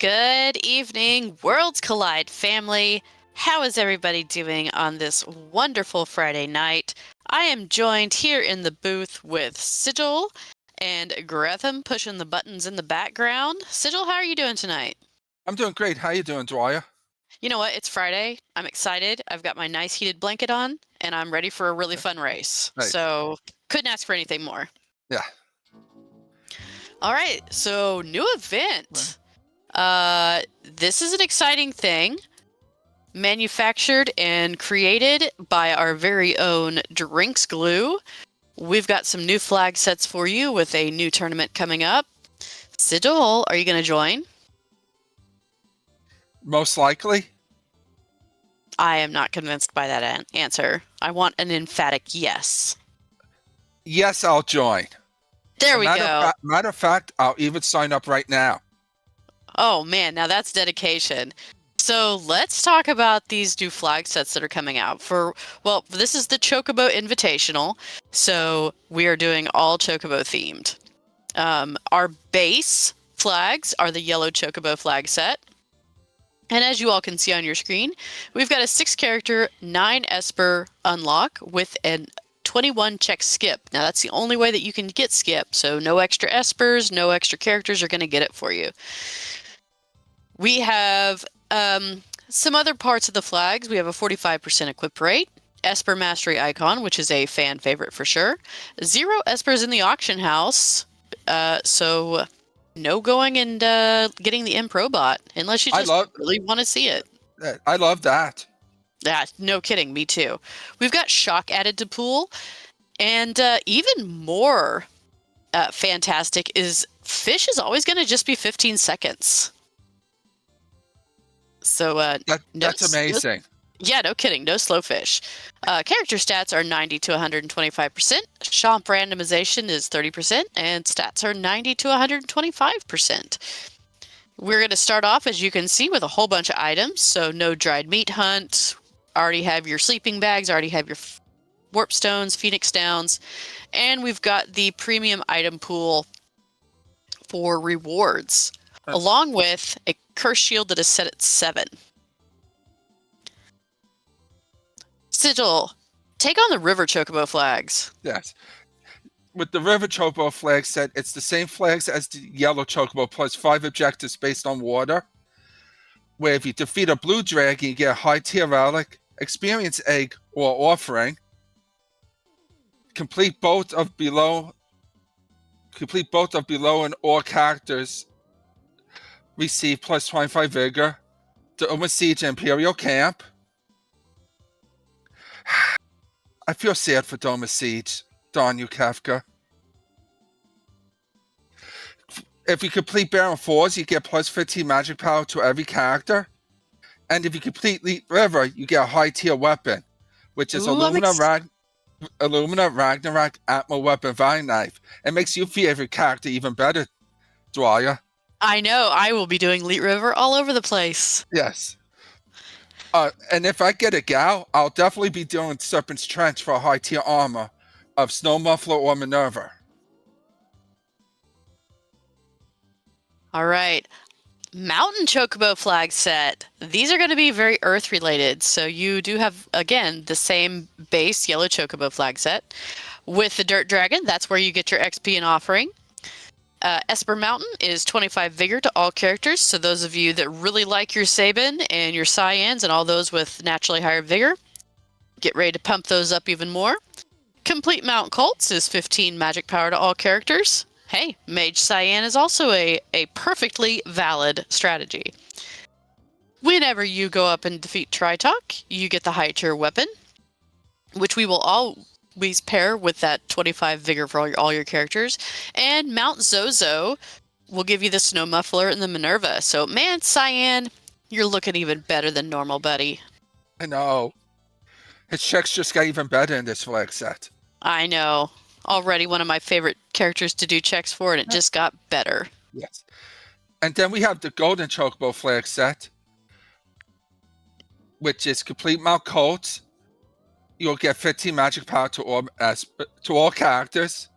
Good evening, Worlds Collide family. How is everybody doing on this wonderful Friday night? I am joined here in the booth with Sigil and Gretham pushing the buttons in the background. Sigil, how are you doing tonight? I'm doing great. How you doing, Dwyer? You know what? It's Friday. I'm excited. I've got my nice heated blanket on, and I'm ready for a really fun race. Nice. So, couldn't ask for anything more. Yeah. All right, so new event. This is an exciting thing. Manufactured and created by our very own Drinks Glue. We've got some new flag sets for you with a new tournament coming up. Sigil, are you going to join? Most likely. I am not convinced by that answer. I want an emphatic yes. Yes, I'll join. There we go. Matter of fact, I'll even sign up right now. Oh man, now that's dedication. So let's talk about these new flag sets that are coming out. Well, this is the Chocobo Invitational, so we are doing all Chocobo themed. Our base flags are the yellow Chocobo flag set. And as you all can see on your screen, we've got a 6-character, 9 Esper unlock with a 21 check skip. Now that's the only way that you can get skip, so no extra Espers, no extra characters are going to get it for you. We have some other parts of the flags. We have a 45% equip rate, Esper Mastery Icon, which is a fan favorite for sure. 0 Espers in the auction house, so no going and getting the Improbot unless you just really want to see it. I love that. Yeah, no kidding, me too. We've got Shock added to pool, and even more fantastic is Fish is always going to just be 15 seconds. So that's amazing. Yeah, no kidding. No slow fish. Character stats are 90 to 125%. Shop randomization is 30%, and stats are 90 to 125%. We're going to start off, as you can see, with a whole bunch of items. So no dried meat hunt. Already have your sleeping bags. Already have your warp stones, phoenix downs, and we've got the premium item pool for rewards, along with a curse shield that is set at 7. Sigil, take on the River Chocobo flags. Yes. With the River Chocobo flag set, it's the same flags as the Yellow Chocobo, plus 5 objectives based on water. Where if you defeat a blue dragon, you get a high tier relic, experience egg, or offering. Complete both of below and all characters receive plus 25 vigor. Doma Siege Imperial Camp. I feel sad for Doma Siege. Darn you, Kafka. If you complete Baron 4s, you get plus 15 magic power to every character. And if you complete Leap River, you get a high tier weapon, which is Illumina Ragnarok Atmo Weapon Vine Knife. It makes your favorite character even better, Dwyer. I know. I will be doing Leap River all over the place. Yes. And if I get a gal, I'll definitely be doing Serpent's Trench for a high tier armor of Snow Muffler or Minerva. All right. Mountain Chocobo flag set. These are going to be very earth related. So you do have, again, the same base yellow Chocobo flag set. With the Dirt Dragon, that's where you get your XP and offering. Esper Mountain is 25 vigor to all characters. So those of you that really like your Sabin and your Cyans and all those with naturally higher vigor, get ready to pump those up even more. Complete Mount Cults is 15 magic power to all characters. Hey, Mage Cyan is also a perfectly valid strategy. Whenever you go up and defeat Tritok, you get the high tier weapon, which we will always pair with that 25 vigor for all your characters. And Mount Zozo will give you the Snow Muffler and the Minerva. So, man, Cyan, you're looking even better than normal, buddy. I know. His checks just got even better in this flag set. I know. Already one of my favorite characters to do checks for, and it just got better. Yes. And then we have the Golden Chocobo flag set, which is complete Mount Colt. You'll get 15 magic power to all characters.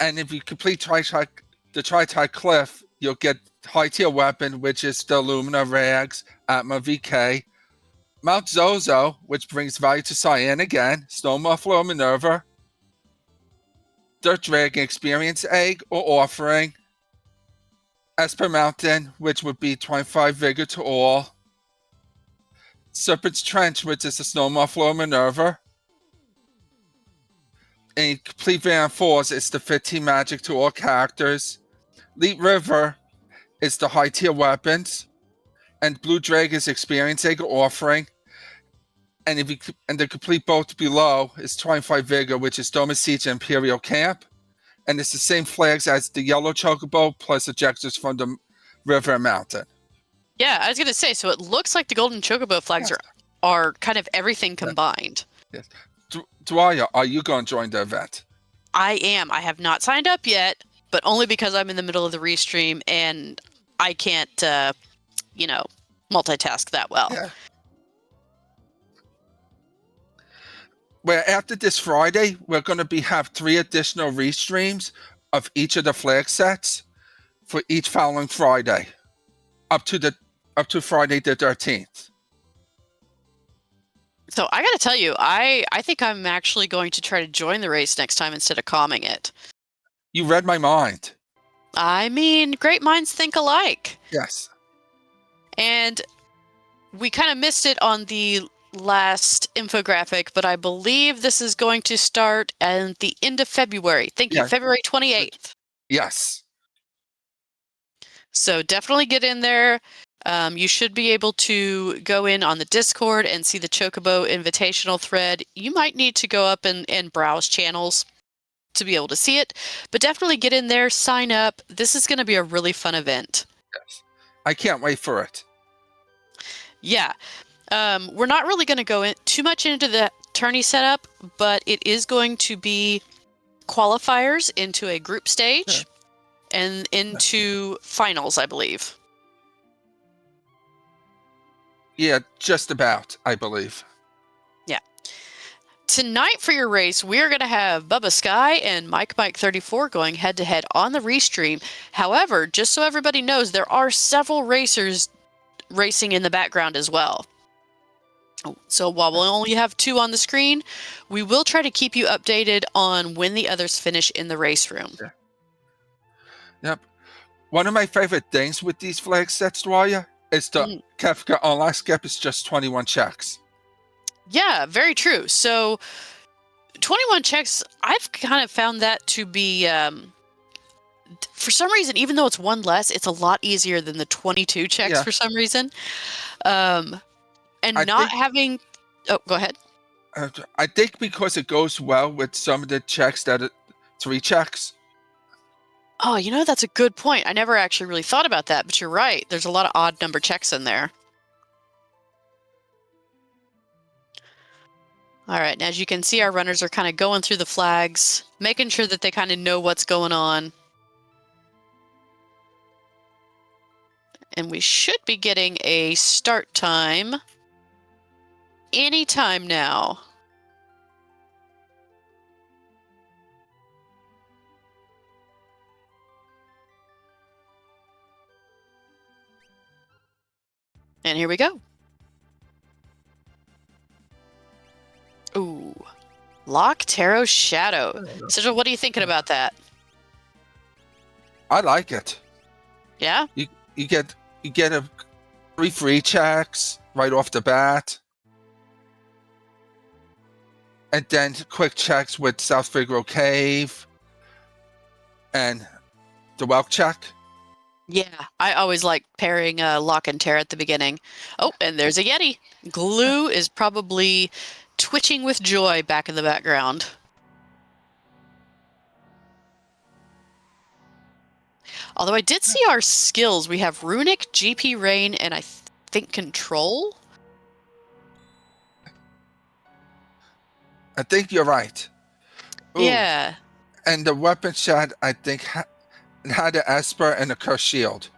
And if you complete the Tri-Tie Cliff, you'll get high tier weapon, which is the Lumina Rags, Atma VK. Mount Zozo, which brings value to Cyan again, Snowmuffler Minerva, Dirt Dragon Experience Egg or Offering, Esper Mountain, which would be 25 Vigor to all, Serpent's Trench, which is the Snowmuffler Minerva, and Complete Van Force is the 15 Magic to all characters, Leet River is the high tier weapons, and Blue Dragon's Experience Egg or Offering. And the complete boat below is 25 Vigor, which is Doma Siege and Imperial Camp. And it's the same flags as the yellow Chocobo plus objectives from the river and mountain. Yeah, I was going to say, so it looks like the golden Chocobo flags are kind of everything combined. Yes. Dwyer, are you going to join the event? I am. I have not signed up yet, but only because I'm in the middle of the restream and I can't, multitask that well. Yeah. Where after this Friday, we're going to have 3 additional restreams of each of the flag sets for each following Friday, up to Friday the 13th. So I got to tell you, I think I'm actually going to try to join the race next time instead of calming it. You read my mind. I mean, great minds think alike. Yes. And we kind of missed it on the last infographic, but I believe this is going to start at the end of February. Thank you, February 28th. Yes. So definitely get in there. You should be able to go in on the Discord and see the Chocobo Invitational thread. You might need to go up and browse channels to be able to see it, but definitely get in there, sign up. This is going to be a really fun event. Yes. I can't wait for it. Yeah. We're not really going to go too much into the tourney setup, but it is going to be qualifiers into a group stage and into finals, I believe. Yeah, just about, I believe. Yeah. Tonight for your race, we're going to have Bubba Sky and Mike34 going head-to-head on the restream. However, just so everybody knows, there are several racers racing in the background as well. So while we'll only have 2 on the screen, we will try to keep you updated on when the others finish in the race room. Yeah. Yep. One of my favorite things with these flag sets, Dwyer, is the Kefka online skip is just 21 checks. Yeah, very true. So 21 checks, I've kind of found that to be, for some reason, even though it's 1 less, it's a lot easier than the 22 checks for some reason. And having... Oh, go ahead. I think because it goes well with some of the checks that 3 checks. Oh, that's a good point. I never actually really thought about that, but you're right. There's a lot of odd number checks in there. All right, and as you can see, our runners are kind of going through the flags, making sure that they kind of know what's going on. And we should be getting a start time anytime now. And here we go. Ooh, Lock Tarot Shadow. Sigil, what are you thinking about that? I like it. Yeah? You get 3 free checks right off the bat. And then quick checks with South Figaro Cave and the Welk check. Yeah, I always like pairing Lock and Tear at the beginning. Oh, and there's a Yeti. Glue is probably twitching with joy back in the background. Although I did see our skills. We have Runic, GP Rain, and I think Control. I think you're right. Ooh. Yeah. And the weapon chat, I think, had an Esper and a Curse Shield.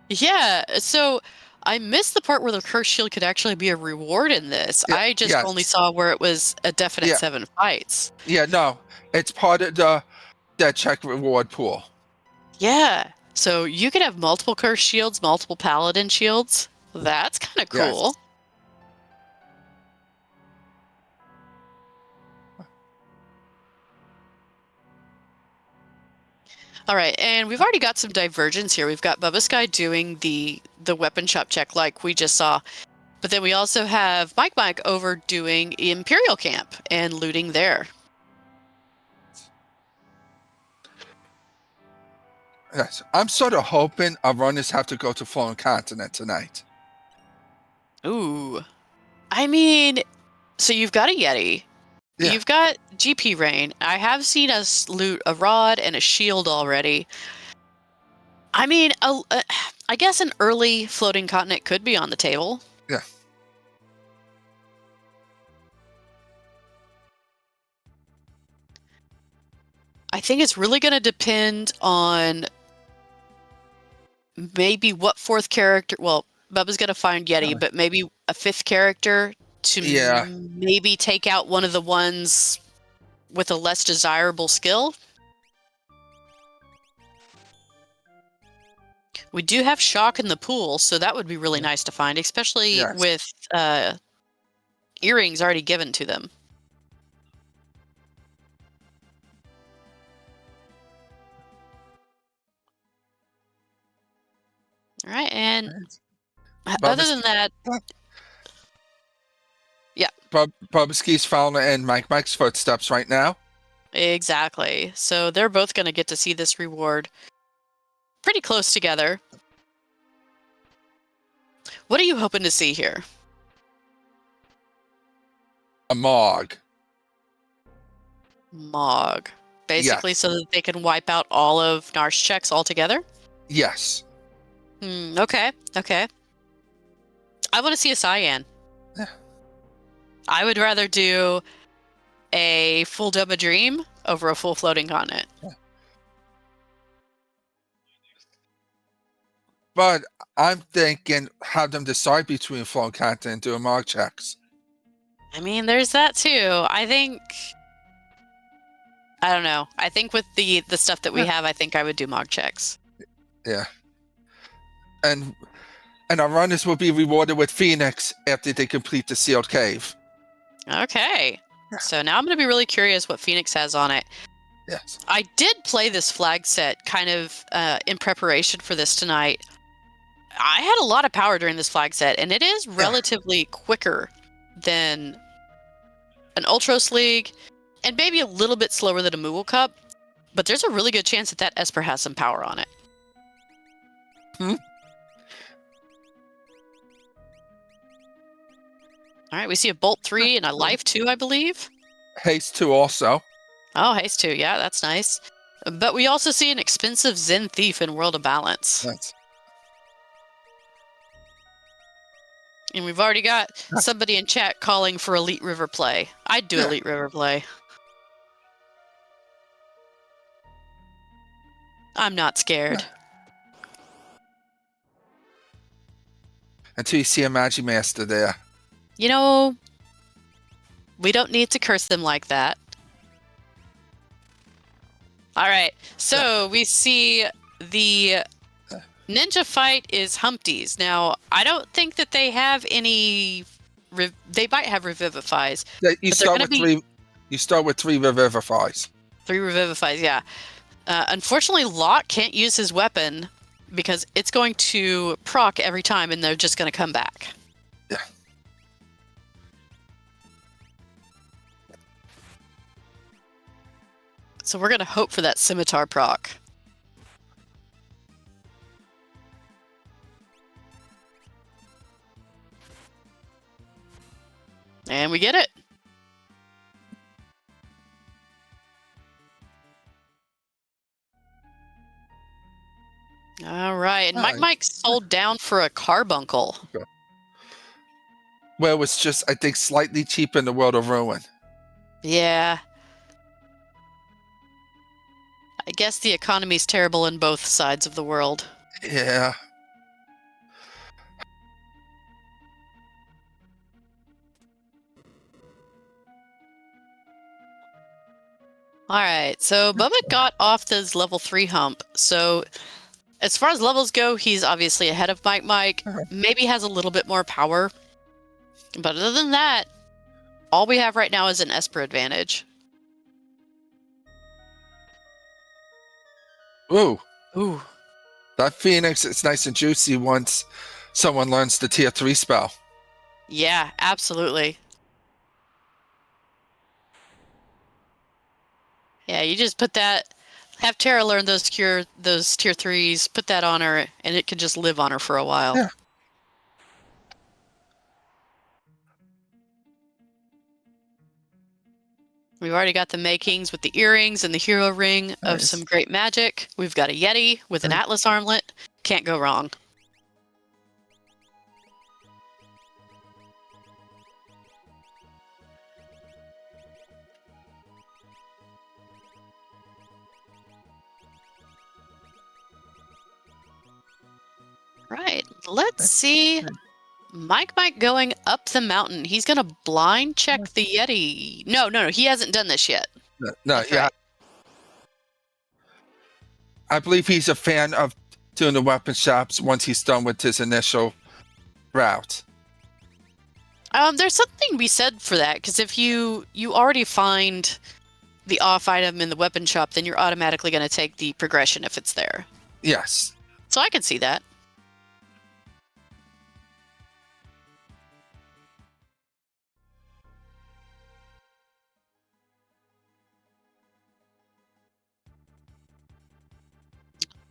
Yeah, so I missed the part where the Curse Shield could actually be a reward in this. Yeah, I just only saw where it was a definite 7 fights. Yeah, no, it's part of the check reward pool. Yeah, So you could have multiple curse shields, multiple paladin shields. That's kind of cool. Yes. All right, and we've already got some divergence here. We've got Bubba Sky doing the weapon shop check like we just saw. But then we also have Mike over doing Imperial Camp and looting there. Yes. I'm sort of hoping our runners have to go to Fallen Continent tonight. Ooh. I mean, so you've got a Yeti. Yeah. You've got GP Rain. I have seen us loot a rod and a shield already. I mean, I guess an early floating continent could be on the table. Yeah. I think it's really going to depend on maybe what fourth character. Well, Bubba's going to find Yeti, but maybe a fifth character to Yeah. maybe take out one of the ones with a less desirable skill. We do have Shock in the pool, so that would be really nice to find, especially Yes. with earrings already given to them. All right, and other than that, yeah. Bubbaski's following in Mike's footsteps right now. Exactly. So they're both going to get to see this reward pretty close together. What are you hoping to see here? A Mog. Mog. Basically, Yes. so that they can wipe out all of Narsh checks altogether? Yes. Okay. Okay. I want to see a Cyan. Yeah. I would rather do a full dub a dream over a full floating continent. Yeah. But I'm thinking have them decide between Fallen Continent and doing Mog checks. I mean, there's that too. I don't know. I think with the stuff that we have, I think I would do Mog checks. Yeah. And our runners will be rewarded with Phoenix after they complete the sealed cave. Okay. So now I'm going to be really curious what Phoenix has on it. Yes. I did play this flag set kind of in preparation for this tonight. I had a lot of power during this flag set, and it is relatively quicker than an Ultros League, and maybe a little bit slower than a Moogle Cup, but there's a really good chance that that Esper has some power on it. All right, we see a Bolt 3 and a Life 2, I believe. Haste 2 also. Oh, Haste 2, yeah, that's nice. But we also see an expensive Zen Thief in World of Balance. Yes. And we've already got somebody in chat calling for Elite River play. I'd do Elite River play. I'm not scared. Until you see a Magimaster there. You know, we don't need to curse them like that. All right, so we see the ninja fight is Humpties. Now, I don't think that they have any. They might have Revivifies. You start with three. You start with 3 Revivifies. 3 Revivifies, yeah. Unfortunately, Locke can't use his weapon because it's going to proc every time, and they're just going to come back. Yeah. So we're going to hope for that scimitar proc. And we get it. All right. And Mike sold down for a carbuncle. Okay. Well, it was just, I think, slightly cheap in the World of Ruin. Yeah. I guess the economy's terrible in both sides of the world. Yeah. All right, so Bubba got off this level 3 hump, so As far as levels go, he's obviously ahead of Mike Mike. Maybe has a little bit more power. But other than that, all we have right now is an Esper advantage. Ooh, Ooh. that Phoenix is nice and juicy once someone learns the tier 3 spell. Yeah, absolutely. Yeah, you just put that, have Tara learn those tier 3s, put that on her, and it can just live on her for a while. Yeah. We've already got the makings with the earrings and the hero ring of Nice. some great magic. We've got a Yeti with an Atlas armlet. Can't go wrong. Right, let's see. Mike going up the mountain. He's going to blind check the Yeti. No, he hasn't done this yet. No, That's yeah. right. I believe he's a fan of doing the weapon shops once he's done with his initial route. There's something to be said for that, because if you already find the off item in the weapon shop, then you're automatically going to take the progression if it's there. Yes. So I can see that.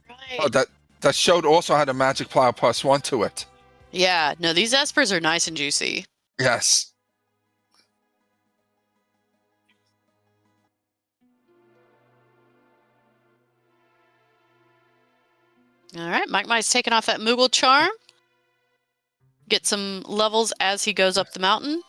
Right. Oh, that showed also had a magic plow +1 to it. Yeah, no, these espers are nice and juicy. Yes. All right, Mike Mike's taking off that Moogle charm. Get some levels as he goes up the mountain.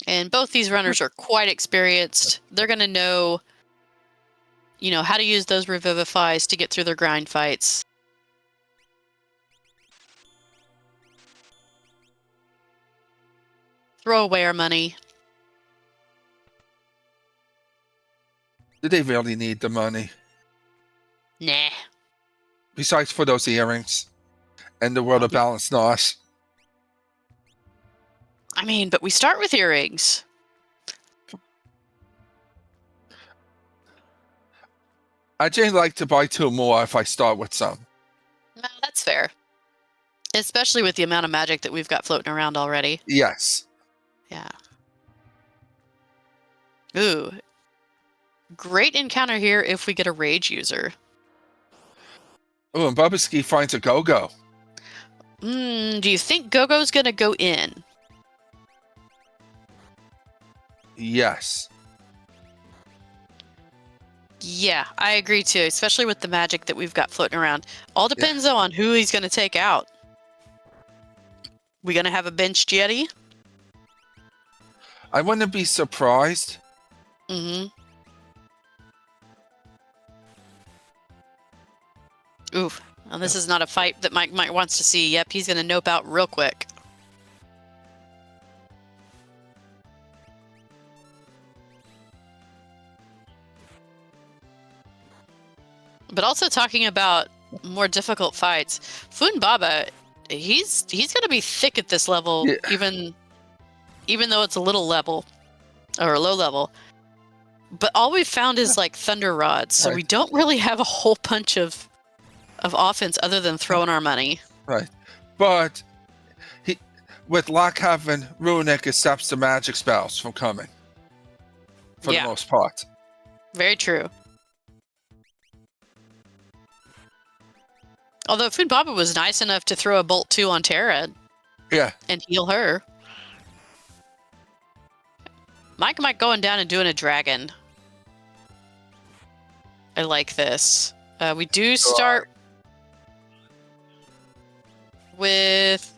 And both these runners are quite experienced. They're going to know, how to use those revivifies to get through their grind fights. Throw away our money. Do they really need the money? Nah. Besides for those earrings and the world of balance NOS. I mean, but we start with earrings. I generally like to buy 2 more if I start with some. No, that's fair. Especially with the amount of magic that we've got floating around already. Yes. Yeah. Ooh. Great encounter here if we get a rage user. Oh, and Bubbaski finds a go-go. Do you think Gogo's gonna go in? Yes. Yeah, I agree too, especially with the magic that we've got floating around. All depends though on who he's gonna take out. We gonna have a benched Yeti? I wouldn't be surprised. Mm-hmm. Oof. Well, this is not a fight that Mike wants to see. Yep, he's gonna nope out real quick. But also talking about more difficult fights, Funbaba, he's gonna be thick at this level, even though it's a little level or low level. But all we've found is like thunder rods, so we don't really have a whole bunch of offense other than throwing our money. Right, but with Lockhaven, Runic accepts the magic spells from coming. For the most part. Very true. Although Funbaba was nice enough to throw a Bolt 2 on Terra. Yeah. And heal her. Mike going down and doing a dragon. I like this. We do start with...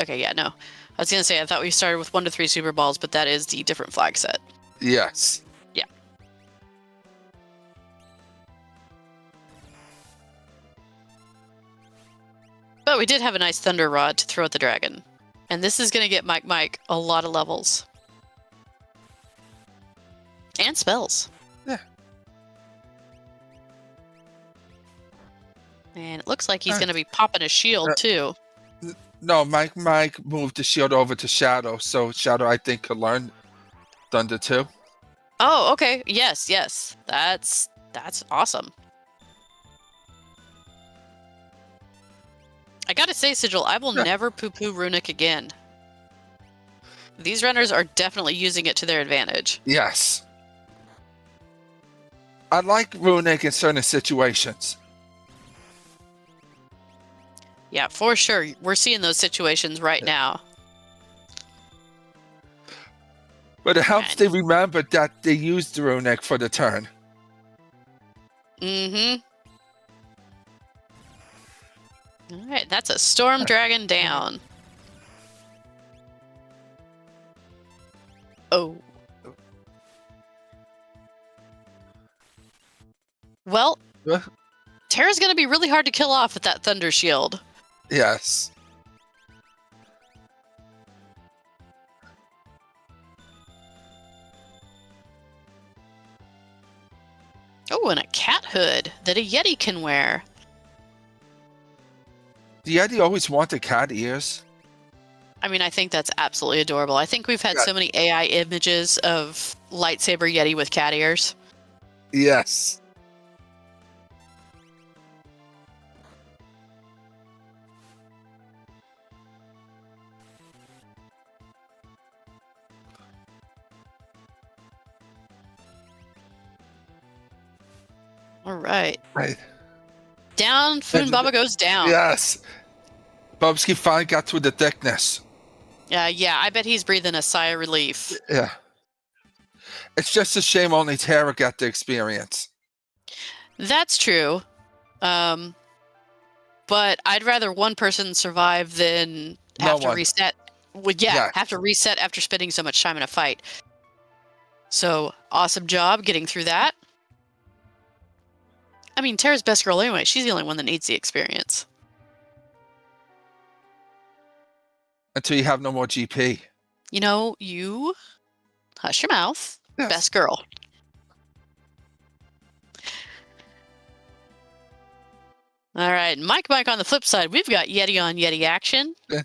Okay, yeah, no. I was going to say, I thought we started with 1 to 3 Super Balls, but that is the different flag set. Yes. Yeah. But we did have a nice Thunder Rod to throw at the dragon. And this is going to get Mike a lot of levels. And spells. Yeah. And it looks like he's going to be popping a shield, too. No, Mike moved the shield over to Shadow, so Shadow, I think, could learn Thunder too. Oh, okay. Yes. That's awesome. I gotta say, Sigil, I will never poo-poo Runic again. These runners are definitely using it to their advantage. Yes. I like Runic in certain situations. Yeah, for sure. We're seeing those situations right now. But it helps they remember that they used the Runic for the turn. Mm-hmm. All right, that's a Storm Dragon down. Oh. Well, Terra's going to be really hard to kill off with that Thunder Shield. Yes. Oh, and a cat hood that a Yeti can wear. The Yeti always wanted cat ears. I mean, I think that's absolutely adorable. I think we've had so many AI images of lightsaber Yeti with cat ears. Yes. All right. Right. Down, Foon Baba goes down. Yes. Bubsky finally got through the thickness. Yeah, I bet he's breathing a sigh of relief. Yeah. It's just a shame only Terra got the experience. That's true. But I'd rather one person survive than have to reset. Well, yeah, have to reset after spending so much time in a fight. So, awesome job getting through that. I mean, Terra's best girl anyway. She's the only one that needs the experience. Until you have no more GP. You know, you hush your mouth. Yes. Best girl. All right, Mike on the flip side, we've got Yeti on Yeti action. Yeah.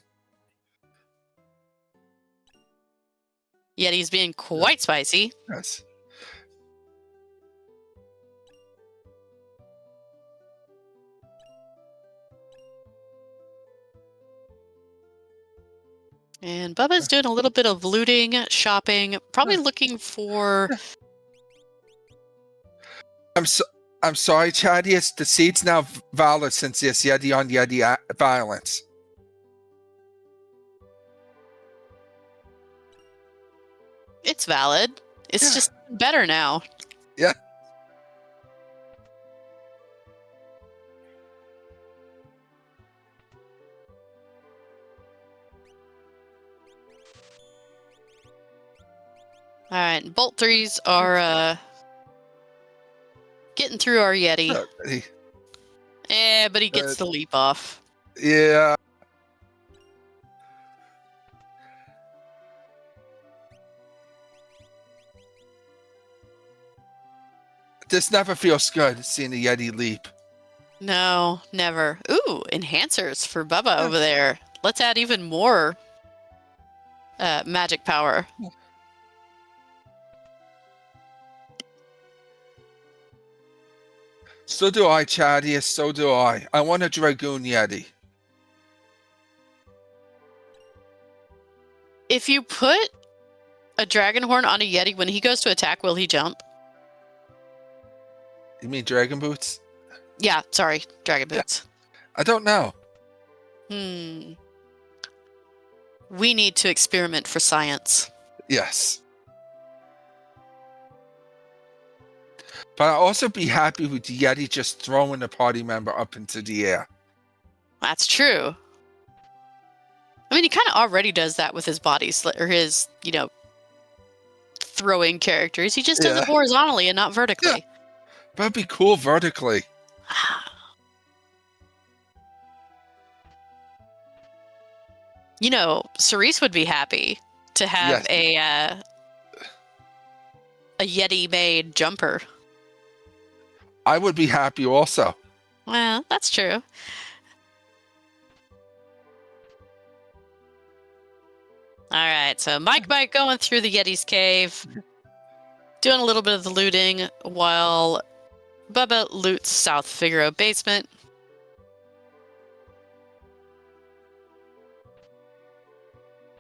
Yeti's being quite spicy. Yes. And Bubba's doing a little bit of looting, shopping, probably looking for... I'm sorry, Chadius. The seat's now valid since this Yeti on Yeti violence. It's valid. It's just better now. Yeah. All right, Bolt 3s are getting through our Yeti. But he gets the leap off. Yeah. This never feels good, seeing the Yeti leap. No, never. Ooh, enhancers for Bubba over there. Let's add even more magic power. So do I, Chadius. So do I. I want a Dragoon Yeti. If you put a dragon horn on a Yeti, when he goes to attack, will he jump? You mean Dragon Boots? Yeah, sorry. Dragon Boots. I don't know. We need to experiment for science. Yes. But I'll also be happy with the Yeti just throwing a party member up into the air. That's true. I mean, he kind of already does that with his body, or his, throwing characters. He just does it horizontally and not vertically. Yeah. That'd be cool vertically. You know, Cerise would be happy to have Yes, a Yeti-made jumper. I would be happy also. Well, that's true. All right, so Mike going through the Yeti's cave, doing a little bit of the looting while Bubba loots South Figaro basement.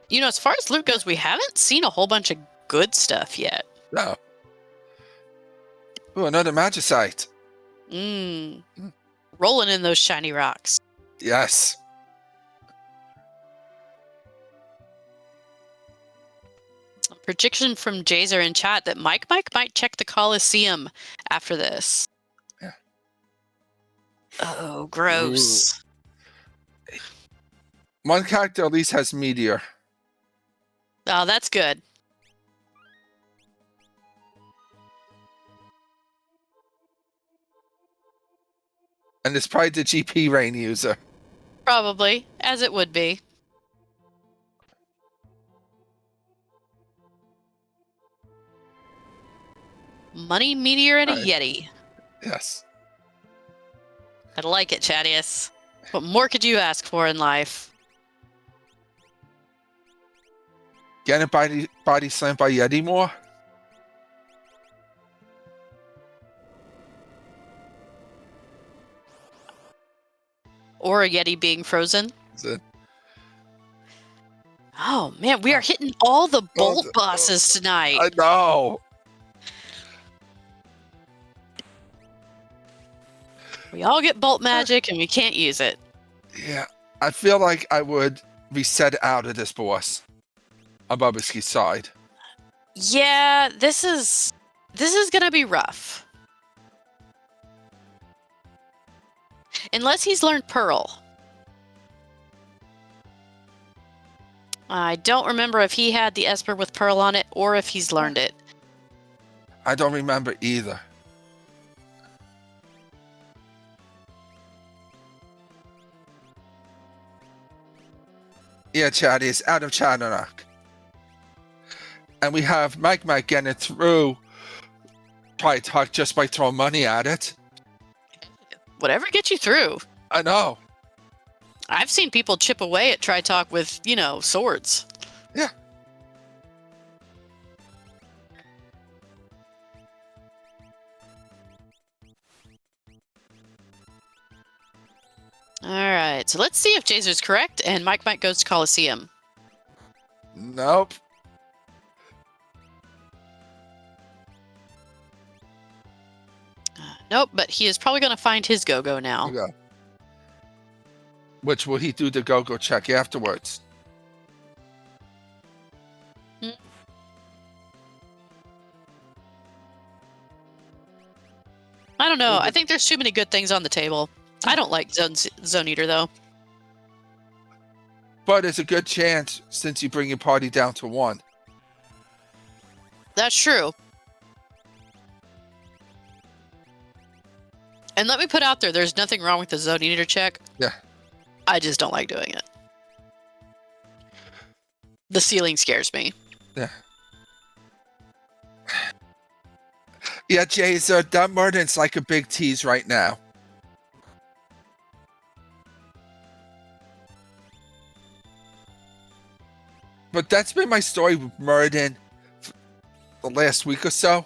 You know, as far as loot goes, we haven't seen a whole bunch of good stuff yet. No. Ooh, another magicite. Rolling in those shiny rocks. Yes. A prediction from Jazer in chat that Mike might check the Coliseum after this. Yeah. Oh, gross. Ooh. One character at least has meteor. Oh, that's good. And it's probably the GP rain user. Probably, as it would be. Money, meteor, and a Yeti. Yes. I like it, Chadius. What more could you ask for in life? Getting body slammed by Yeti more? Or a Yeti being frozen? Is it? Oh, man, we are hitting all the bolt bosses tonight. I know. We all get bolt magic and we can't use it. Yeah. I feel like I would be set out of this boss on Bubbaski's side. Yeah, this is gonna be rough. Unless he's learned Pearl. I don't remember if he had the Esper with Pearl on it or if he's learned it. I don't remember either. Yeah, Chad is out of Chadanock. And we have Mike getting through Tri-Talk just by throwing money at it. Whatever gets you through. I know. I've seen people chip away at Tri-Talk with, you know, swords. Yeah. All right, so let's see if Jazer's correct and Mike goes to Coliseum. Nope. Nope, but he is probably going to find his go-go now. Yeah. Which will he do the go-go check afterwards? I don't know. I think there's too many good things on the table. I don't like Zone Eater, though. But it's a good chance since you bring your party down to 1. That's true. And let me put out there's nothing wrong with the Zone Eater check. Yeah. I just don't like doing it. The ceiling scares me. Yeah. Yeah, Jazer, that Murden's like a big tease right now. But that's been my story with Murden for the last week or so.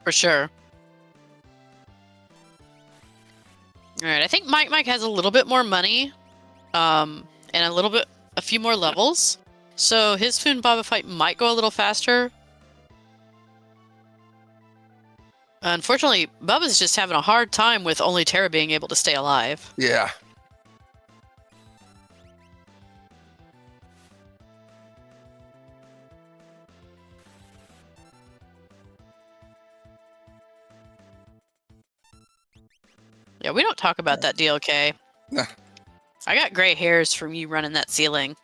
For sure. All right, I think Mike has a little bit more money, and a few more levels. So his Foon Baba fight might go a little faster. Unfortunately, Bubba's just having a hard time with only Terra being able to stay alive. Yeah. Yeah, we don't talk about that deal, okay? Nah. I got gray hairs from you running that ceiling.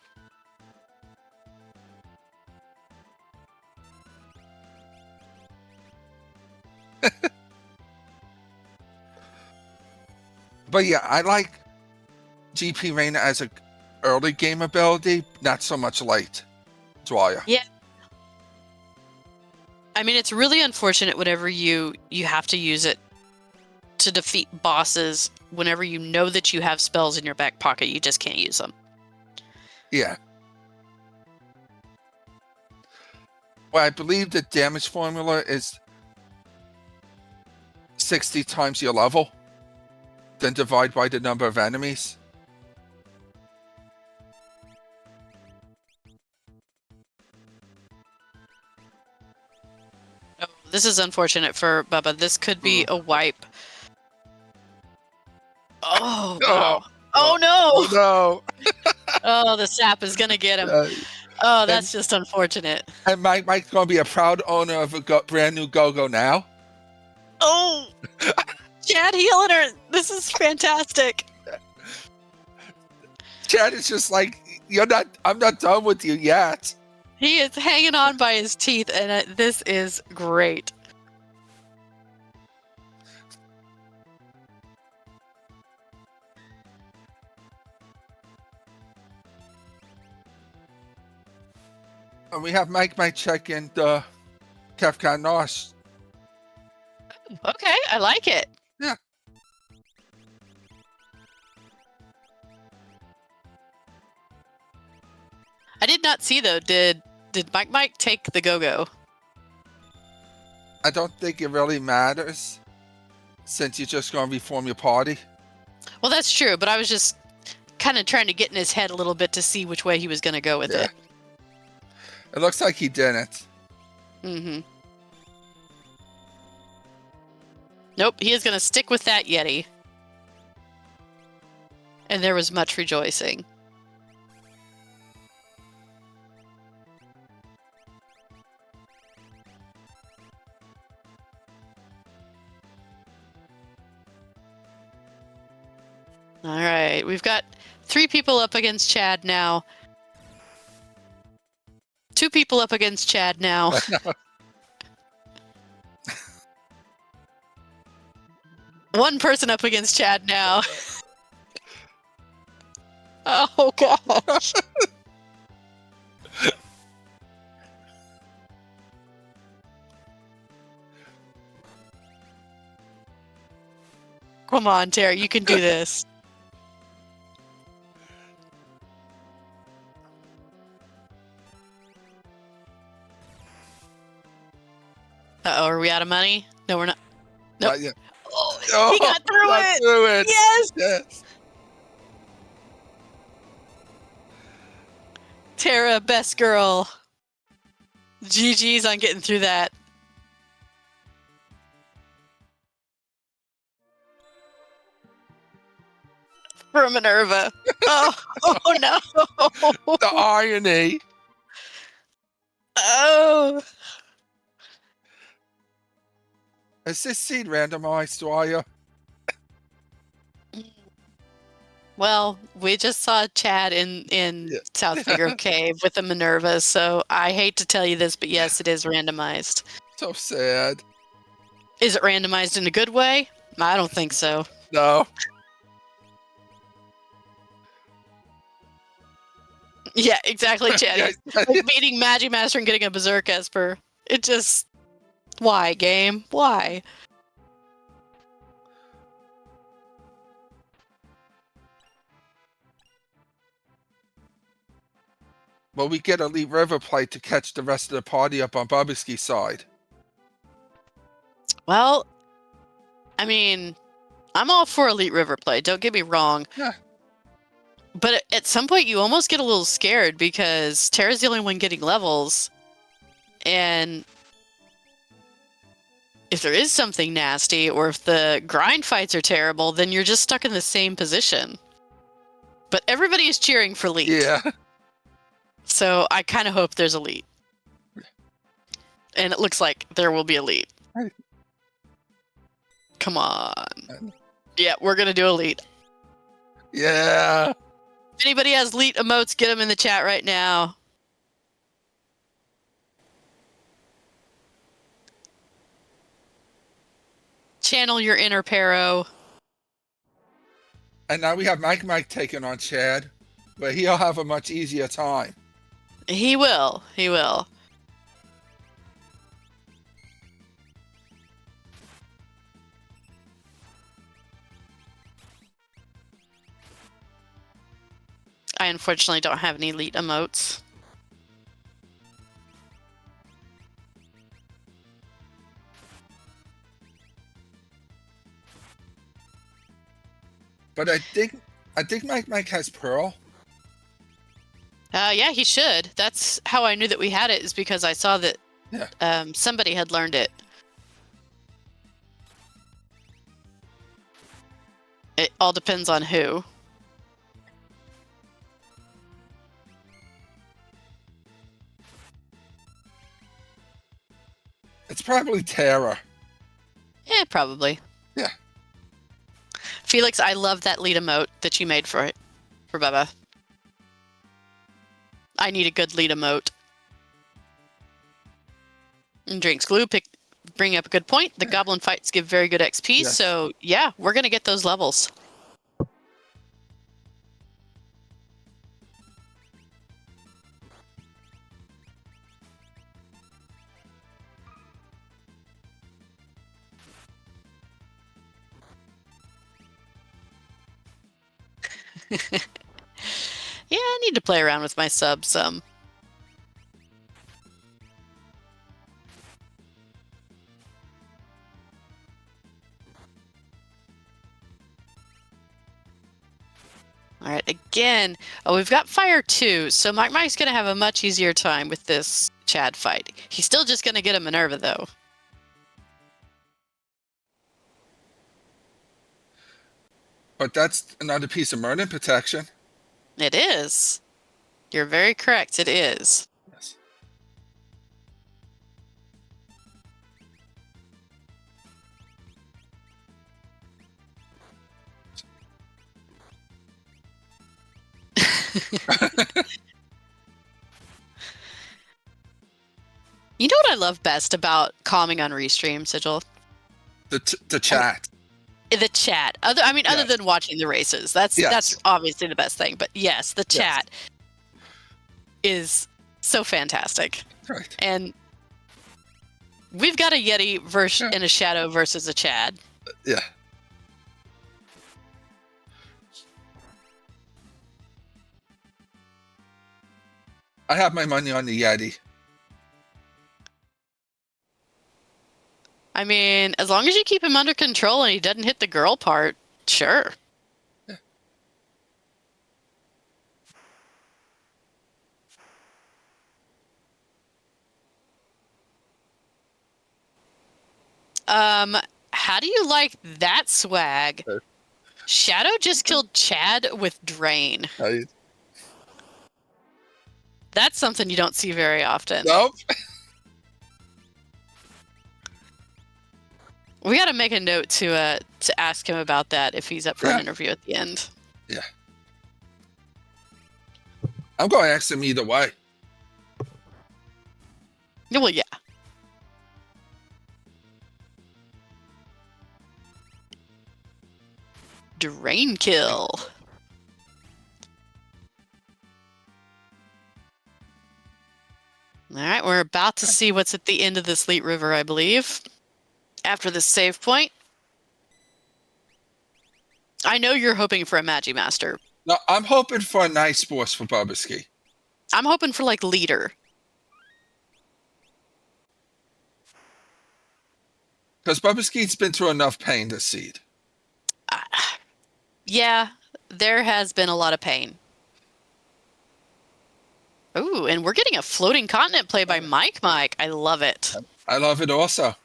But yeah, I like GP Reina as a early game ability, not so much late. Dwyer. Yeah. I mean, it's really unfortunate whenever you have to use it to defeat bosses. Whenever you know that you have spells in your back pocket, you just can't use them. Yeah. Well, I believe the damage formula is 60 times your level, then divide by the number of enemies. Oh, this is unfortunate for Bubba. This could be a wipe. Oh, wow. Oh, no. Oh, no. Oh, the sap is going to get him. Oh, that's just unfortunate. And Mike's going to be a proud owner of a brand new Go-Go now. Oh, Chad healing her. This is fantastic. Chad is just like, I'm not done with you yet. He is hanging on by his teeth, and this is great. And we have Mike check in the Kefka Nosh. Okay, I like it. Yeah. I did not see, though. Did Mike take the go-go? I don't think it really matters, since you're just going to reform your party. Well, that's true, but I was just kind of trying to get in his head a little bit to see which way he was going to go with it. It looks like he didn't. Mm-hmm. Nope, he is going to stick with that Yeti. And there was much rejoicing. All right, we've got 3 people up against Chad now. 2 people up against Chad now. One person up against Chad now. Oh, gosh. Come on, Terry, you can do this. Uh-oh, are we out of money? No, we're not. Nope. Yeah. Oh, he got through it. Through it. Yes. Tara, best girl. GG's on getting through that. For Minerva. Oh no. The irony. Oh. Is this seed randomized, Dwyer? Well, we just saw Chad in South Figure Cave with the Minerva, so I hate to tell you this, but yes, it is randomized. So sad. Is it randomized in a good way? I don't think so. No. Yeah, exactly, Chad. Like beating Magic Master and getting a Berserk Esper. It just... Why, game? Why? Well, we get Elite River play to catch the rest of the party up on Barbecue side. Well, I mean, I'm all for Elite River play, don't get me wrong. Yeah. But at some point, you almost get a little scared because Tara's the only one getting levels. And if there is something nasty, or if the grind fights are terrible, then you're just stuck in the same position. But everybody is cheering for Elite. Yeah. So I kind of hope there's Elite. And it looks like there will be Elite. Come on. Yeah, we're going to do Elite. Yeah. If anybody has Elite emotes, get them in the chat right now. Channel your inner Pero. And now we have Mike taking on Chad. but he'll have a much easier time. He will. He will. I unfortunately don't have any elite emotes. But I think Mike has Pearl. Yeah, he should. That's how I knew that we had it, is because I saw that Yeah. somebody had learned it. It all depends on who. It's probably Terra. Yeah, probably. Yeah. Felix, I love that lead emote that you made for Bubba. I need a good lead emote. And Drinks Glue bring up a good point. The goblin fights give very good XP, Yes. so yeah, we're gonna get those levels. Yeah, I need to play around with my subs some. All right, again, we've got fire too, so Mike's going to have a much easier time with this Chad fight. He's still just going to get a Minerva, though. But that's another piece of Merlin protection. It is. You're very correct, it is. Yes. You know what I love best about calming on Restream, Sigil? The chat. The chat. Other Yes. than watching the races. That's obviously the best thing. But yes, the chat is so fantastic. Right. And we've got a Yeti and a Shadow versus a Chad. Yeah. I have my money on the Yeti. I mean, as long as you keep him under control and he doesn't hit the girl part, sure. How do you like that swag? Shadow just killed Chad with Drain. Right. That's something you don't see very often. Nope. We got to make a note to ask him about that if he's up for an interview at the end. Yeah. I'm going to ask him either way. Well, yeah. Drain kill. All right, we're about to see what's at the end of this Leet River, I believe. After this save point. I know you're hoping for a Magimaster. No, I'm hoping for a nice boss for Bubbaski. I'm hoping for, like, Leader. Because Bubbaski's been through enough pain this seed. Yeah, there has been a lot of pain. Ooh, and we're getting a floating continent play by Mike. I love it. I love it also.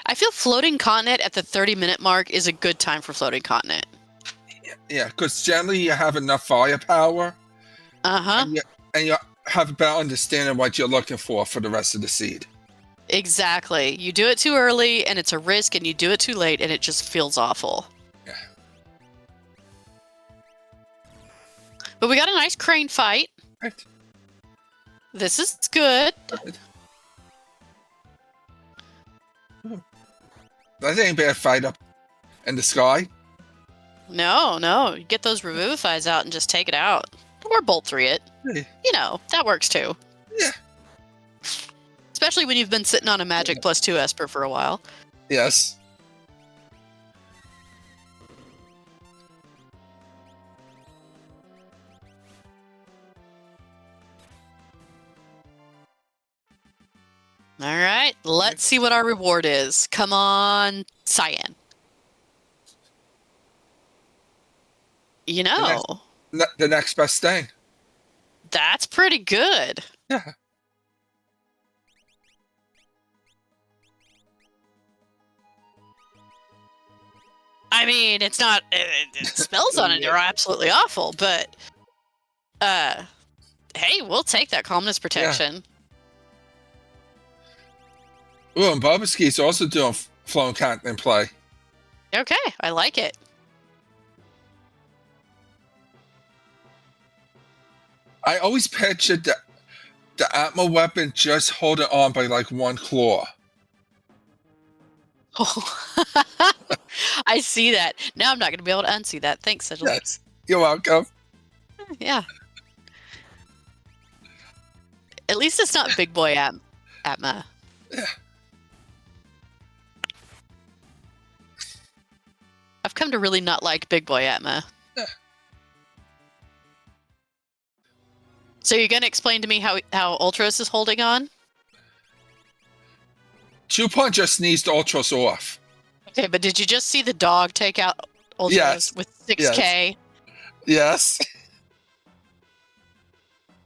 I feel floating continent at the 30-minute mark is a good time for floating continent. Yeah, because generally you have enough firepower. Uh-huh. And you have a better understanding of what you're looking for the rest of the seed. Exactly. You do it too early and it's a risk, and you do it too late and it just feels awful. Yeah. But we got a nice crane fight. Right. This is good. Right. That ain't a bad fight up in the sky. No. You get those revivifies out and just take it out. Or bolt 3 it. Hey, You know, that works too. yeah. Especially when you've been sitting on a magic +2 Esper for a while. Yes. All right, let's see what our reward is. Come on, Cyan. You know, The next best thing. that's pretty good. Yeah. I mean, it's not. Spells on it are absolutely awful, but hey, we'll take that calmness protection. Ooh, and Bobaski's also doing flown continent play. Okay, I like it. I always pictured the Atma weapon just holding on by like one claw. Oh, I see that. Now I'm not going to be able to unsee that. Thanks, Sigil. Yes. You're welcome. Yeah. At least it's not Big Boy Atma. Yeah. I've come to really not like Big Boy Atma. Yeah. So you're going to explain to me how Ultros is holding on? Chupon just sneezed Ultros off. Okay, but did you just see the dog take out Ultros Yes. with 6K? Yes.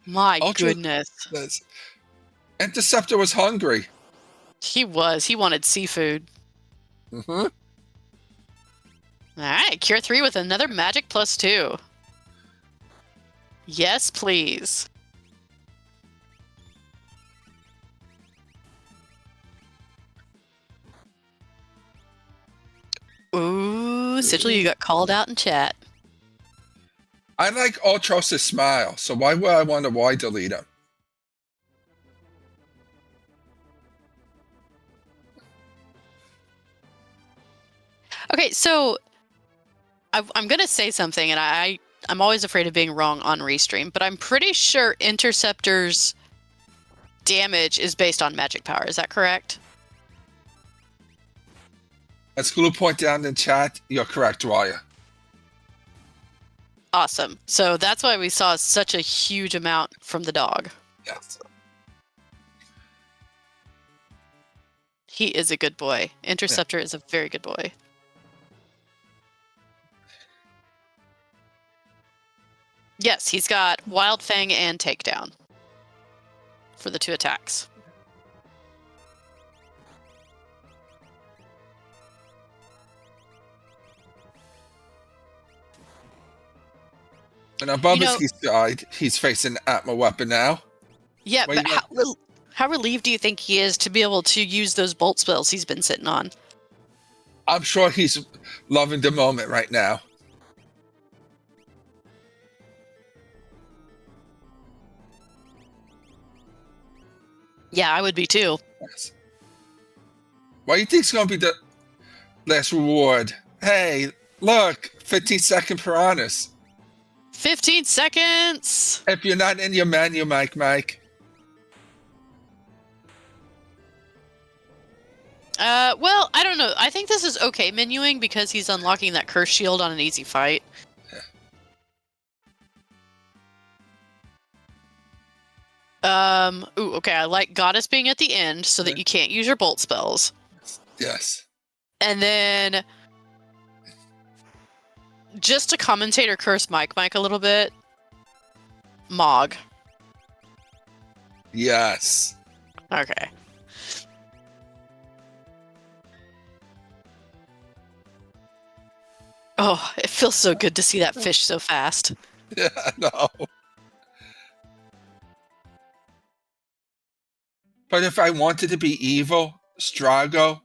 My Ultros, goodness. yes. Interceptor was hungry. He was. He wanted seafood. Mm-hmm. All right, Cure 3 with another magic +2. Yes, please. Ooh, Sigil, you got called out in chat. I like Ultros' smile, so why would I wonder why delete him? Okay, so I'm going to say something, and I'm always afraid of being wrong on Restream, but I'm pretty sure Interceptor's damage is based on magic power. Is that correct? As Glue pointed out in the chat, you're correct, Raya. Awesome. So that's why we saw such a huge amount from the dog. Yes. He is a good boy. Interceptor is a very good boy. Yes, he's got Wild Fang and Takedown for the 2 attacks. And on Bobaski's side, he's facing Atma weapon now. Yeah, What but how relieved do you think he is to be able to use those bolt spells he's been sitting on? I'm sure he's loving the moment right now. Yeah, I would be too. Yes. What do you think's going to be the last reward? Hey, look, 15-second piranhas. 15 seconds! If you're not in your menu, Mike. Well, I don't know. I think this is okay menuing because he's unlocking that curse shield on an easy fight. Ooh, okay, I like Goddess being at the end so that you can't use your bolt spells. Yes. And then just to commentator curse Mike a little bit, Mog. Yes. Okay. Oh, it feels so good to see that fish so fast. Yeah, no. But if I wanted to be evil, Strago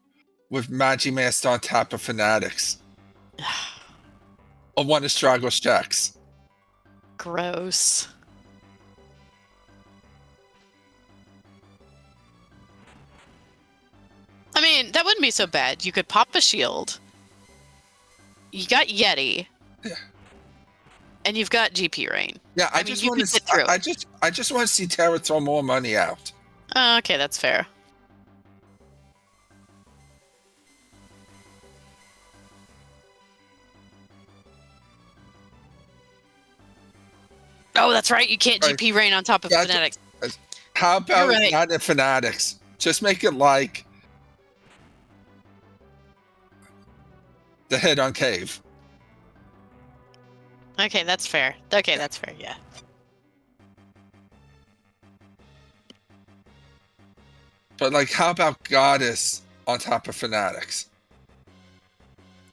with Magimast on top of Fanatics. Or one of Strago's checks. Gross. I mean, that wouldn't be so bad. You could pop a shield. You got Yeti. And you've got GP Rain. Yeah, I mean, you could get through. I just want to see Terra throw more money out. Oh, okay, that's fair. Oh, that's right. You can't Right. GP Rain on top of Yeah, Fanatics. how about right. not in Fanatics? Just make it like the hit on Cave. Okay, that's fair. Okay, that's fair, yeah. But like, how about Goddess on top of Fanatics?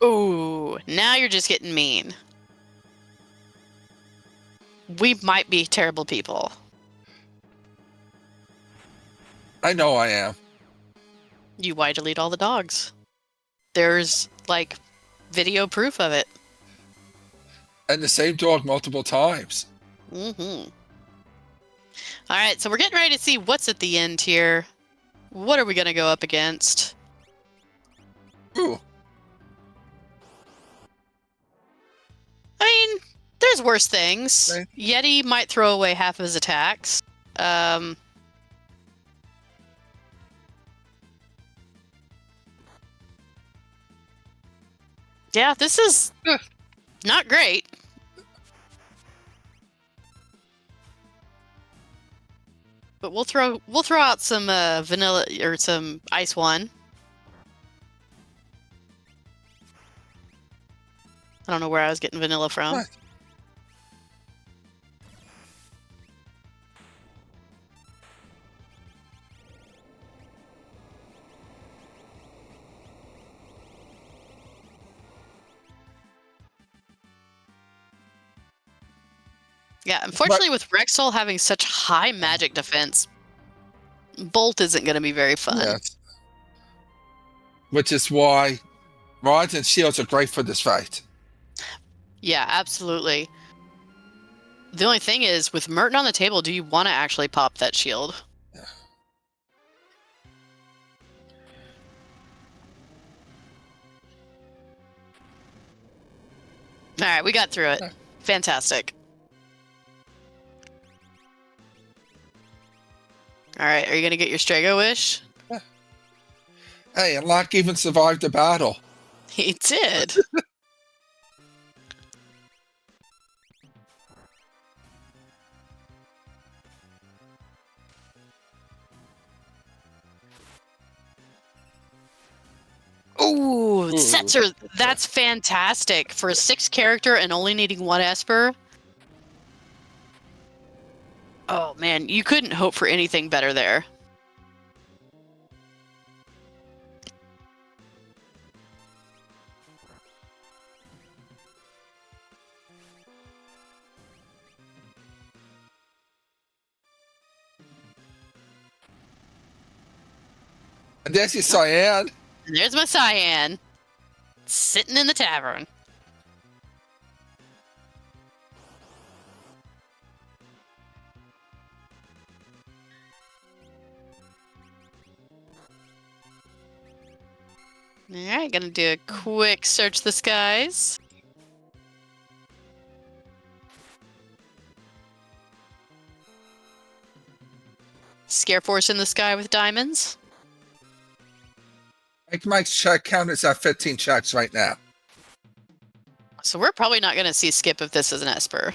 Ooh, now you're just getting mean. We might be terrible people. I know I am. You why delete all the dogs? There's, like, video proof of it. And the same dog multiple times. Mm-hmm. All right, so we're getting ready to see what's at the end here. What are we going to go up against? Ooh. I mean, there's worse things. Right. Yeti might throw away half of his attacks. Yeah, this is not great. But we'll throw out some vanilla or some ice one. I don't know where I was getting vanilla from. What? Yeah, unfortunately, with Rexall having such high magic defense, Bolt isn't going to be very fun. Yes. Which is why rods and shields are great for this fight. Yeah, absolutely. The only thing is, with Merton on the table, do you want to actually pop that shield? Yeah. All right, we got through it. Yeah. Fantastic. All right, are you going to get your Strago wish? Yeah. Hey, and Locke even survived the battle. He did. Ooh, Setzer, that's fantastic. For a 6 character and only needing 1 Esper. Oh man, you couldn't hope for anything better there. And there's your Cyan. And there's my Cyan. Sitting in the tavern. Alright, gonna do a quick search the skies. Scare Force in the sky with diamonds. Mike's check count is at 15 checks right now. So we're probably not gonna see Skip if this is an Esper.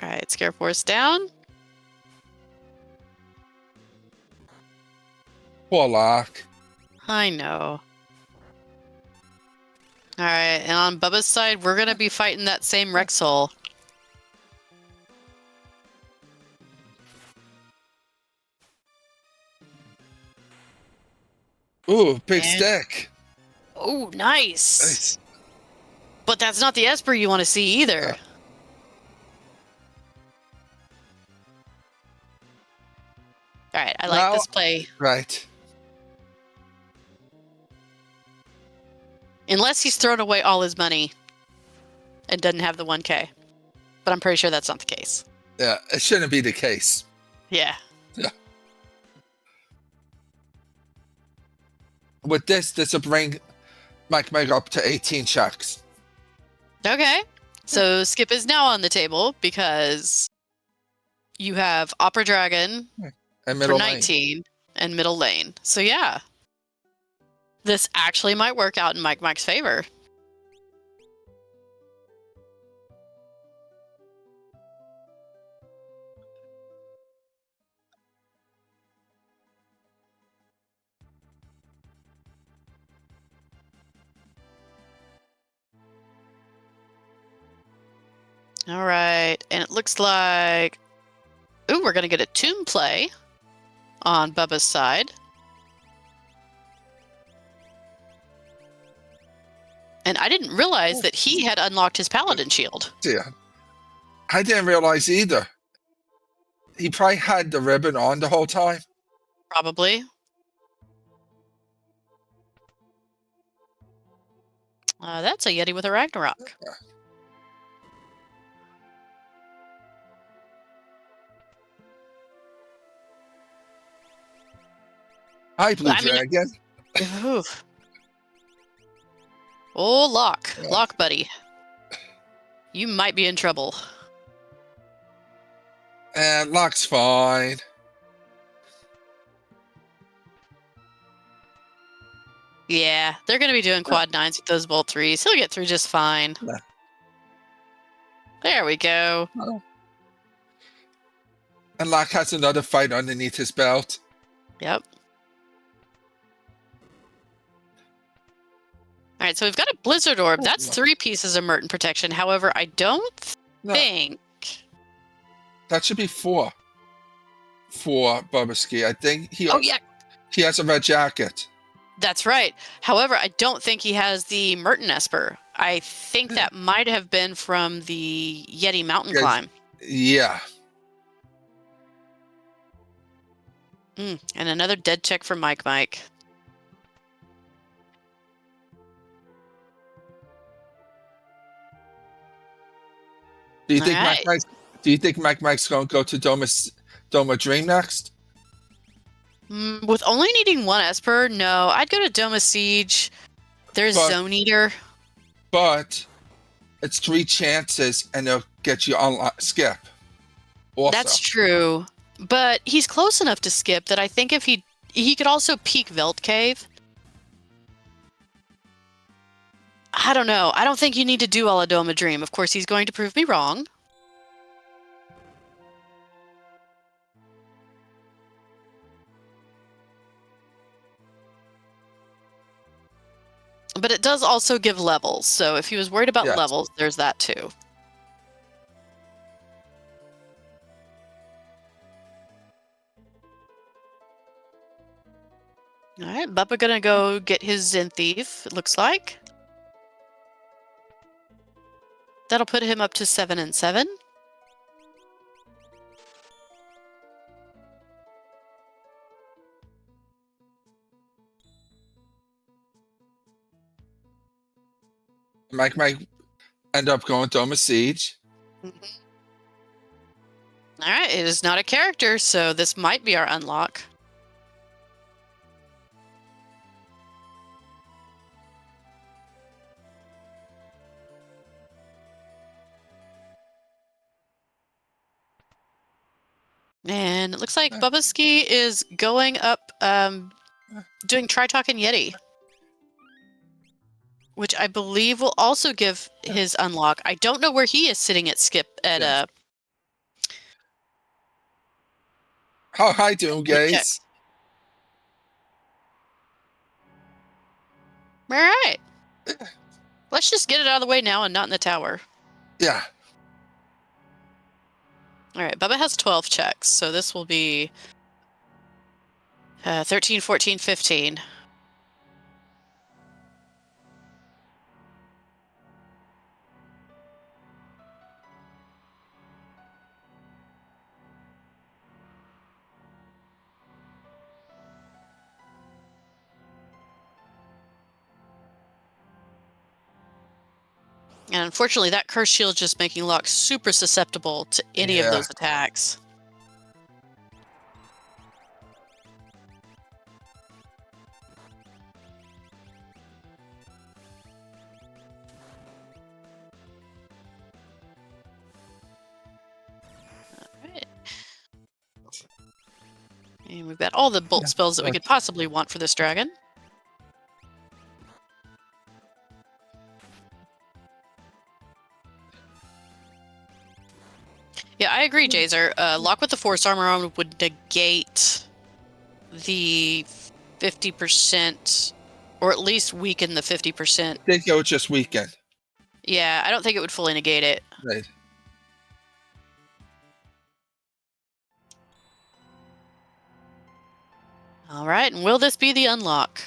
Alright, Scare Force down. Poor Locke. I know. Alright, and on Bubba's side, we're gonna be fighting that same Rexall. Ooh, big stick. Oh, nice. Nice. But that's not the Esper you want to see either. Alright, I like this play. Right. Unless he's thrown away all his money and doesn't have the 1K. But I'm pretty sure that's not the case. Yeah, it shouldn't be the case. Yeah. Yeah. With this will bring Mike up to 18 checks. Okay. So skip is now on the table because you have Opera Dragon And for middle lane. 19 and middle lane. So yeah. This actually might work out in Mike's favor. All right. And it looks like, ooh, we're going to get a Tomb play on Bubba's side. And I didn't realize that he had unlocked his Paladin shield. Yeah. I didn't realize either. He probably had the ribbon on the whole time. Probably. That's a Yeti with a Ragnarok. Yeah. Hi, Blue Dragon. Oof. Oh, Lock. Yeah. Lock, buddy. You might be in trouble. And Lock's fine. Yeah, they're going to be doing quad 9s with those bolt 3s. He'll get through just fine. Yeah. There we go. Oh. And Lock has another fight underneath his belt. Yep. All right, so we've got a Blizzard Orb. That's 3 pieces of Merton protection. However, I don't think... That should be 4 for Bubbaski. I think he has a red jacket. That's right. However, I don't think he has the Merton Esper. I think that might have been from the Yeti mountain climb. Yeah. And another dead check for Mike. Do you think Mike's going to go to Doma Dream next? With only needing 1 Esper, no. I'd go to Doma Siege. There's Zone Eater. But it's 3 chances and they'll get you on skip. Also. That's true. But he's close enough to skip that I think if he could also peek Velt Cave. I don't know. I don't think you need to do Aladoma Dream. Of course, he's going to prove me wrong. But it does also give levels. So if he was worried about levels, there's that too. All right, Bubba gonna go get his Zen Thief, it looks like. That'll put him up to 7 and 7. Mike might end up going Doma Siege. All right, it is not a character, so this might be our unlock. And it looks like Bubbaski is going up, doing Tritalk and Yeti, which I believe will also give his unlock. I don't know where he is sitting at skip at How hi doing, guys? All right. Let's just get it out of the way now and not in the tower. Yeah. All right, Bubba has 12 checks, so this will be 13, 14, 15. And unfortunately, that curse shield just making Locke super susceptible to any of Yeah. those attacks. Alright. And we've got all the bolt spells that we could possibly want for this dragon. Yeah, I agree, Jazer. Lock with the Force Armor on would negate the 50%, or at least weaken the 50%. I think it would just weaken. Yeah, I don't think it would fully negate it. Right. All right, and will this be the unlock?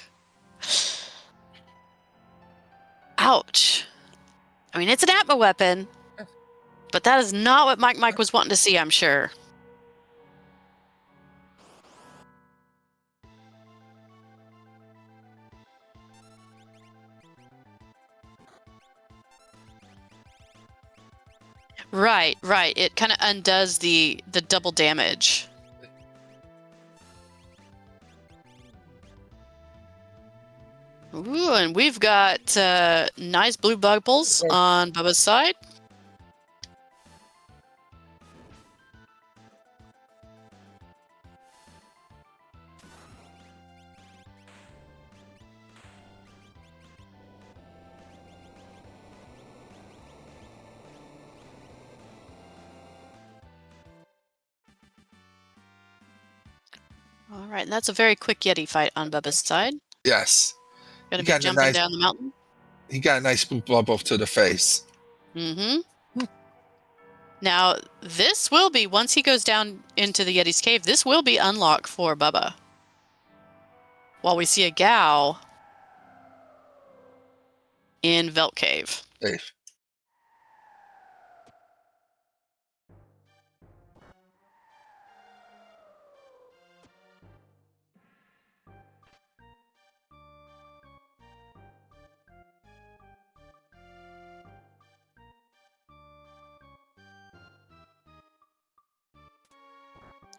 Ouch. I mean, it's an Atma weapon, but that is not what Mike was wanting to see, I'm sure. Right. It kind of undoes the double damage. Ooh, and we've got nice blue bubbles on Bubba's side. All right, and that's a very quick Yeti fight on Bubba's side. Yes. Gonna be jumping down the mountain. He got a nice blue bubble to the face. Mm-hmm. Now, this will be, once he goes down into the Yeti's cave, this will be unlocked for Bubba. While we see a Gao in Velt Cave. Hey.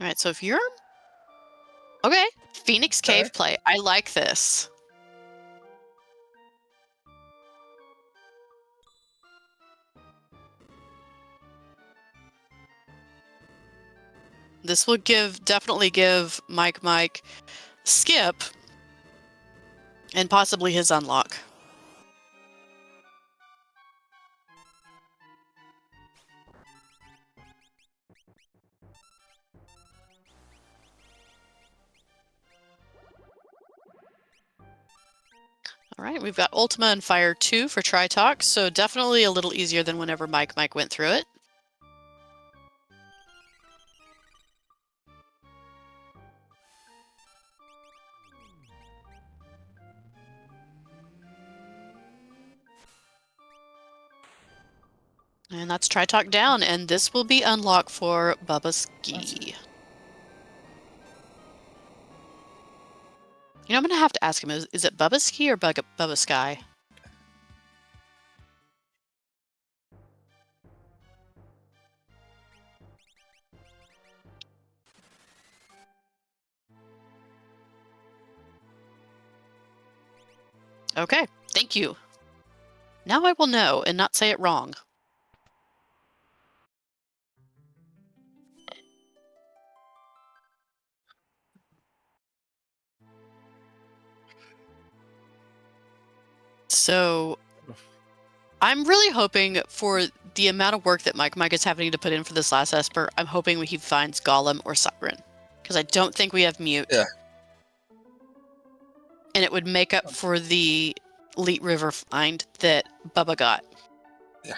All right, so if you're... Okay, Phoenix Cave play. I like this. This will definitely give Mike skip and possibly his unlock. All right, we've got Ultima and Fire 2 for Tri-Talk, so definitely a little easier than whenever Mike went through it. And that's Tri-Talk down, and this will be unlocked for Bubba Ski. You know, I'm going to have to ask him, is it Bubba Ski or Bubba Sky? Okay, thank you. Now I will know and not say it wrong. So I'm really hoping for the amount of work that Mike is having to put in for this last Esper, I'm hoping he finds Golem or Siren. Because I don't think we have Mute. Yeah. And it would make up for the Elite River find that Bubba got. Yeah.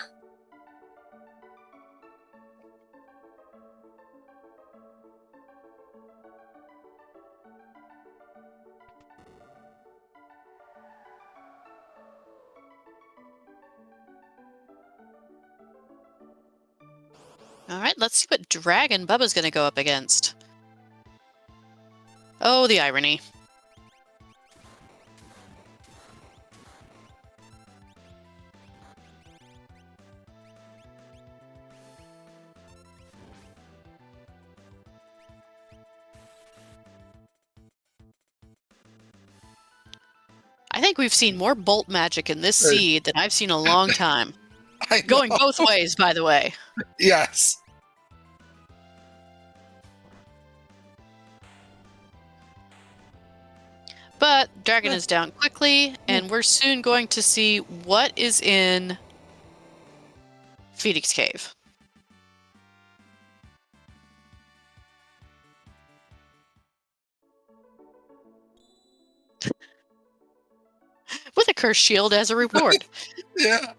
All right, let's see what dragon Bubba's going to go up against. Oh, the irony. I think we've seen more bolt magic in this Uh, seed than I've seen in a long time. I Going know. both ways, by the way. Yes. But dragon is down quickly, and we're soon going to see what is in Phoenix Cave. With a cursed shield as a reward. Yeah.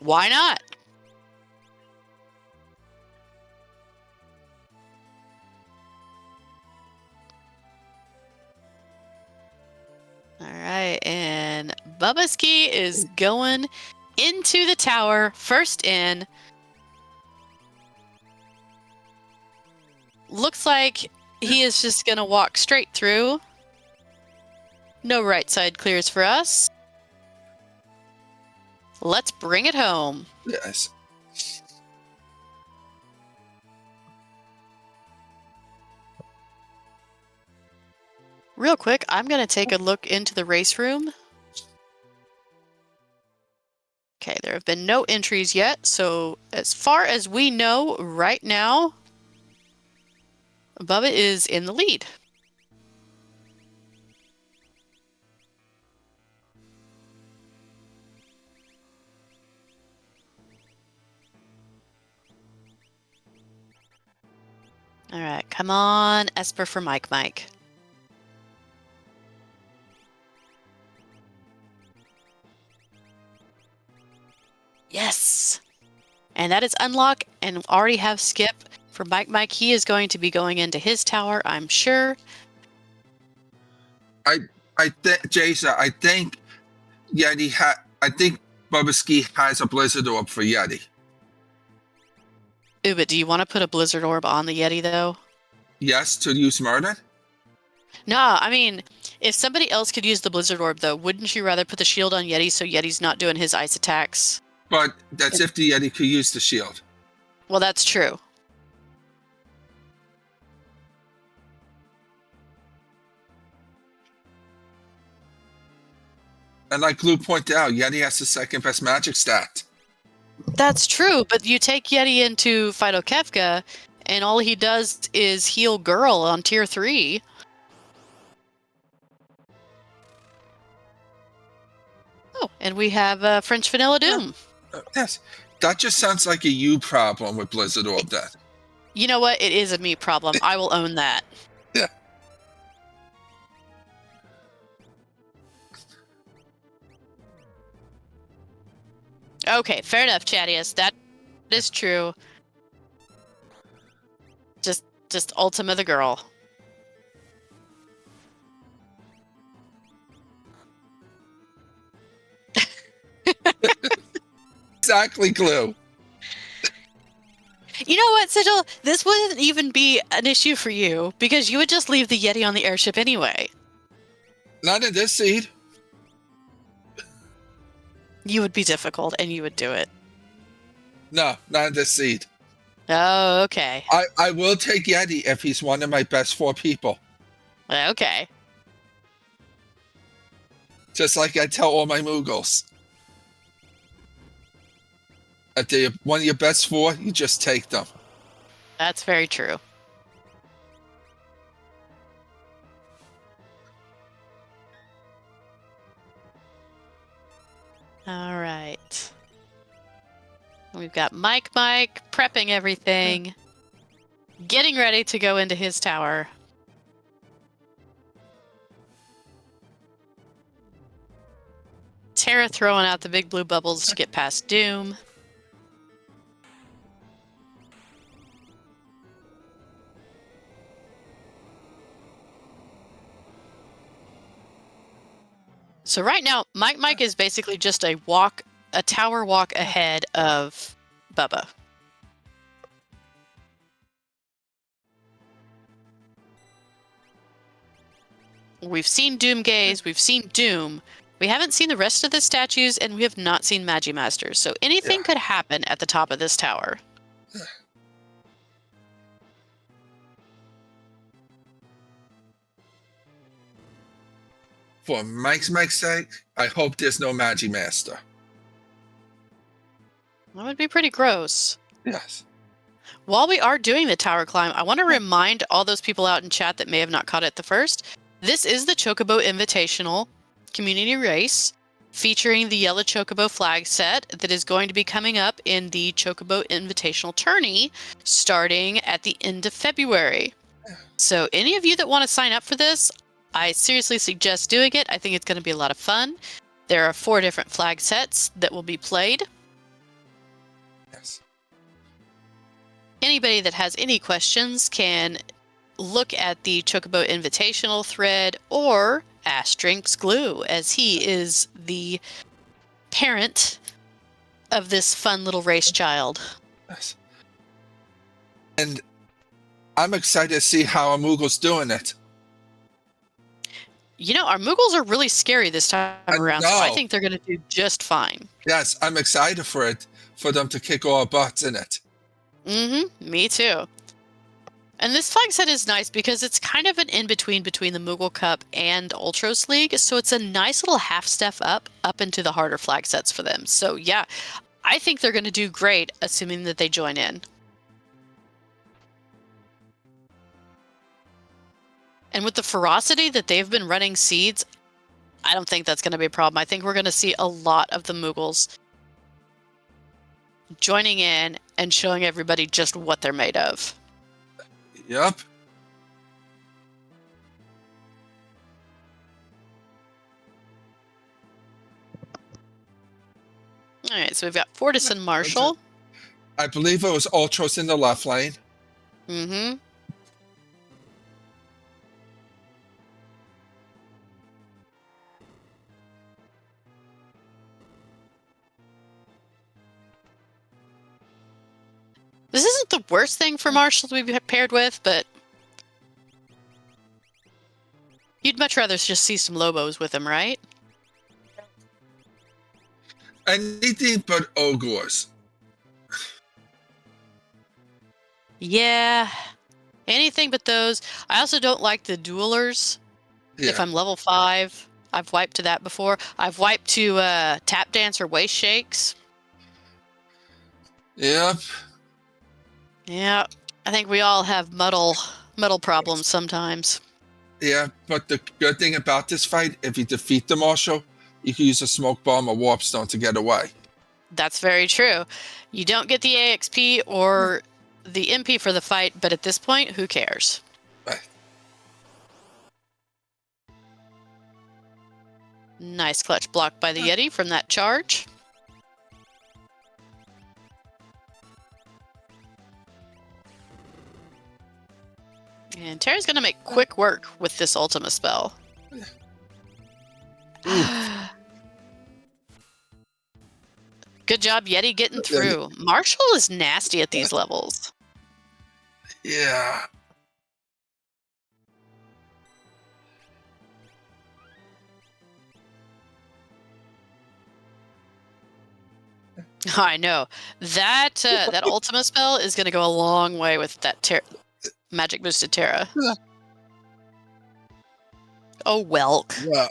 Why not? All right, and Bubbaski is going into the tower, first in. Looks like he is just going to walk straight through. No right side clears for us. Let's bring it home. Yes. Real quick, I'm going to take a look into the race room. Okay, there have been no entries yet, so as far as we know right now, Bubba is in the lead. All right, come on, Esper for Mike. Yes! And that is unlock, and already have Skip for Mike. He is going to be going into his tower, I'm sure. Jason, I think I think Bubbaski has a Blizzard Orb for Yeti. Ooh, but do you want to put a Blizzard Orb on the Yeti, though? Yes, to use Murder? No, I mean, if somebody else could use the Blizzard Orb, though, wouldn't you rather put the shield on Yeti so Yeti's not doing his ice attacks? But that's if the Yeti could use the shield. Well, that's true. And like Lou pointed out, Yeti has the second best magic stat. That's true, but you take Yeti into Phytokefka, and all he does is heal Girl on tier 3. Oh, and we have French Vanilla Doom. Yes. That just sounds like a you problem with Blizzard Orb then. You know what? It is a me problem. I will own that. Yeah. Okay, fair enough, Chadius. That is true. Just Ultima the girl. Exactly, Glue. You know what, Sigil? This wouldn't even be an issue for you, because you would just leave the Yeti on the airship anyway. Not in this seed. You would be difficult, and you would do it. No, not in this seed. Oh, okay. I will take Yeti if he's one of my best 4 people. Okay. Just like I tell all my Moogles. If they're one of your best 4, you just take them. That's very true. All right. We've got Mike prepping everything, getting ready to go into his tower. Terra throwing out the big blue bubbles to get past Doom. So right now, Mike is basically just a tower walk ahead of Bubba. We've seen Doom Gaze, we've seen Doom. We haven't seen the rest of the statues, and we have not seen Magimasters. So anything could happen at the top of this tower. For Mike's sake, I hope there's no Magi Master. That would be pretty gross. Yes. While we are doing the tower climb, I want to remind all those people out in chat that may have not caught it the first. This is the Chocobo Invitational community race featuring the yellow Chocobo flag set that is going to be coming up in the Chocobo Invitational tourney starting at the end of February. So any of you that want to sign up for this, I seriously suggest doing it. I think it's going to be a lot of fun. There are 4 different flag sets that will be played. Yes. Anybody that has any questions can look at the Chocobo Invitational thread or ask Drinks Glue, as he is the parent of this fun little race child. Yes. And I'm excited to see how Amoogle's doing it. You know, our Moogles are really scary this time around, so I think they're going to do just fine. Yes, I'm excited for it, for them to kick our butts in it. Me too. And this flag set is nice because it's kind of an in-between between the Moogle Cup and Ultros League, so it's a nice little half step up into the harder flag sets for them. So yeah, I think they're going to do great, assuming that they join in. And with the ferocity that they've been running seeds, I don't think that's going to be a problem. I think we're going to see a lot of the Moogles joining in and showing everybody just what they're made of. Yep. All right, so we've got Fortis and Marshall. I believe it was Ultros in the left lane. Mm-hmm. This isn't the worst thing for Marshall to be paired with, but you'd much rather just see some Lobos with him, right? Anything but Ogres. Yeah, anything but those. I also don't like the duelers. Yeah. If I'm level 5, I've wiped to that before. I've wiped to Tap Dance or Waist Shakes. Yep. Yeah, I think we all have muddle problems sometimes. Yeah, but the good thing about this fight, if you defeat the Marshal, you can use a Smoke Bomb or Warp Stone to get away. That's very true. You don't get the AXP or the MP for the fight, but at this point, who cares? Right. Nice clutch block by the Yeti from that charge. And Terra's going to make quick work with this Ultima spell. Good job, Yeti, getting through. Marshall is nasty at these levels. Yeah. I know. That that Ultima spell is going to go a long way with that magic boosted Terra. Oh, Welk. Yeah.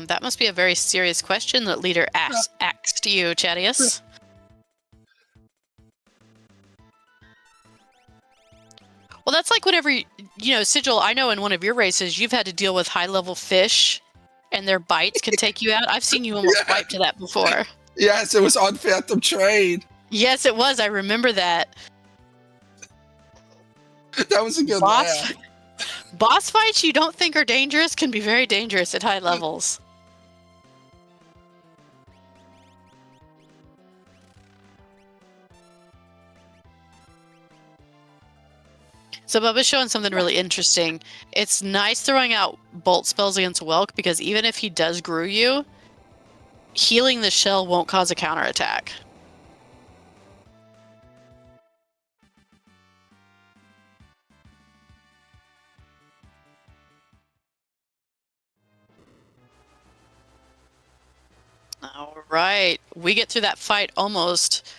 That must be a very serious question that leader asked you, Chadius. Well, that's like whenever, you know, Sigil, I know in one of your races, you've had to deal with high-level fish, and their bites can take you out. I've seen you almost wipe to that before. Yes, it was on Phantom Trade. Yes, it was. I remember that. That was a good laugh. Boss fights you don't think are dangerous can be very dangerous at high levels. So Bubba's showing something really interesting. It's nice throwing out bolt spells against Welk because even if he does grew you, healing the shell won't cause a counterattack. All right, we get through that fight almost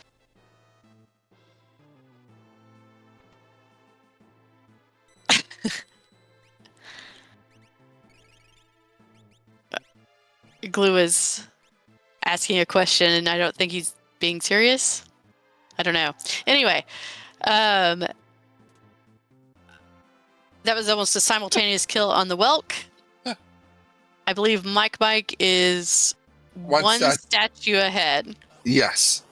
Glue is asking a question, and I don't think he's being serious. I don't know. Anyway, that was almost a simultaneous kill on the Welk. I believe Mike is one statue ahead. Yes.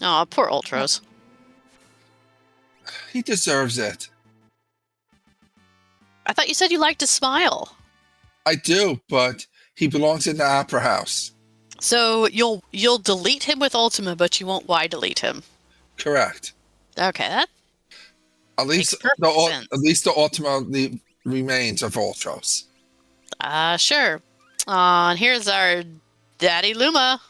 Oh, poor Ultros. He deserves it. I thought you said you liked to smile. I do, but he belongs in the Opera House. So you'll delete him with Ultima, but you won't Y delete him. Correct. Okay, that Makes perfect sense. At least the Ultima remains of Ultros. Sure. And here's our Daddy Luma.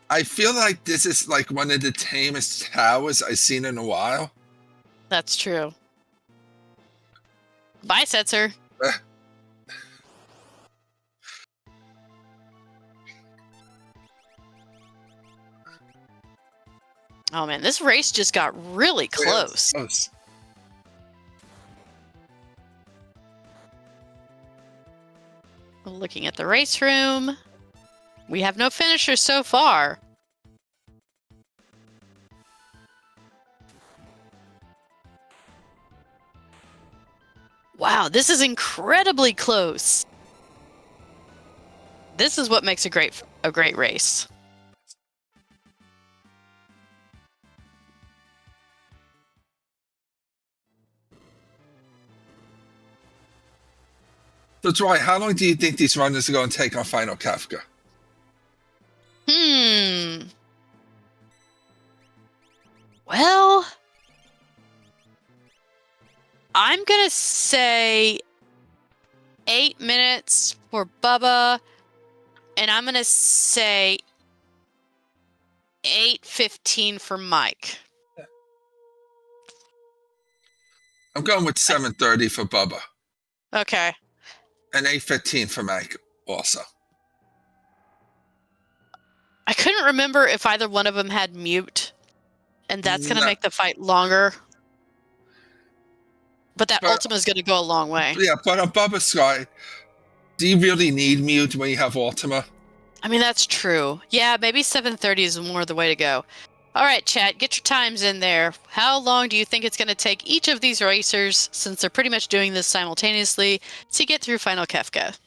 I feel like this is like one of the tamest towers I've seen in a while. That's true. Bye, Setzer. Oh man, this race just got really close. Looking at the race room. We have no finishers so far. Wow, this is incredibly close. This is what makes a great race. So Troy, how long do you think these runners are going to take on Final Kafka? Well, I'm gonna say 8 minutes for Bubba, and I'm gonna say 8:15 for Mike. I'm going with 7:30 for Bubba. Okay. And 8:15 for Mike also. I couldn't remember if either one of them had mute, and that's going to make the fight longer. But that Ultima is going to go a long way. Yeah, but on Bubba's side, do you really need mute when you have Ultima? I mean, that's true. Yeah, maybe 7:30 is more the way to go. All right, chat, get your times in there. How long do you think it's going to take each of these racers, since they're pretty much doing this simultaneously, to get through Final Kefka?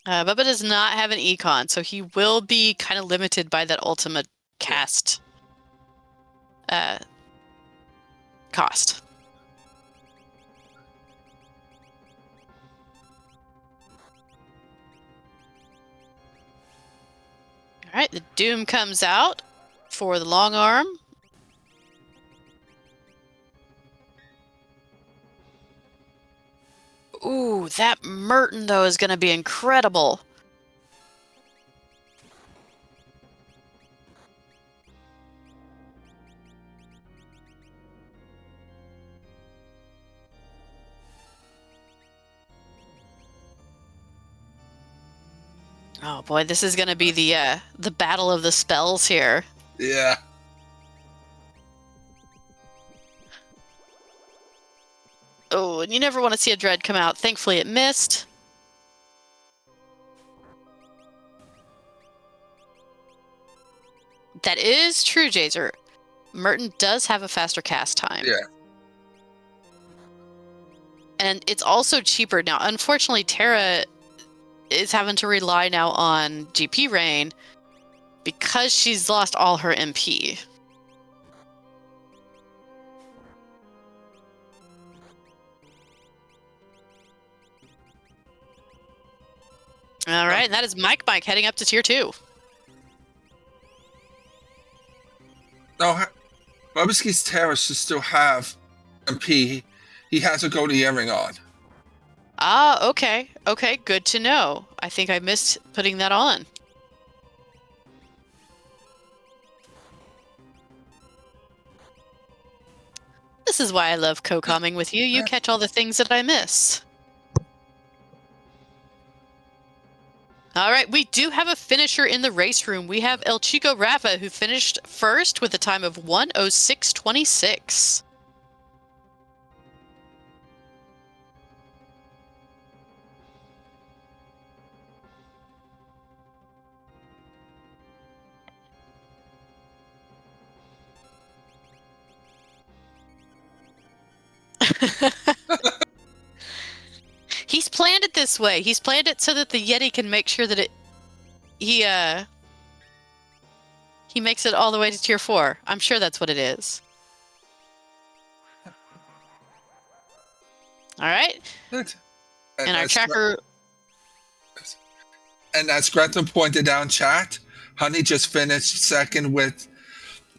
Bubba does not have an econ, so he will be kind of limited by that ultimate cast cost. All right, the Doom comes out for the long arm. Ooh, that Merton, though, is going to be incredible. Oh boy, this is going to be the battle of the spells here. Yeah. Oh, and you never want to see a Dread come out. Thankfully, it missed. That is true, Jazer. Merton does have a faster cast time. Yeah. And it's also cheaper. Now, unfortunately, Terra is having to rely now on GP Rain because she's lost all her MP. All right, and that is Mike heading up to tier 2. No, Bubsky's Terra should still have MP. He has a golden earring on. Ah, okay. Okay, good to know. I think I missed putting that on. This is why I love co-comming with you. You catch all the things that I miss. All right, we do have a finisher in the race room. We have El Chico Rafa, who finished first with a time of 1:06:26. He's planned it this way. He's planned it so that the Yeti can make sure that he makes it all the way to tier 4. I'm sure that's what it is. All right. And our tracker... And as Gretchen pointed out in chat, Honey just finished second with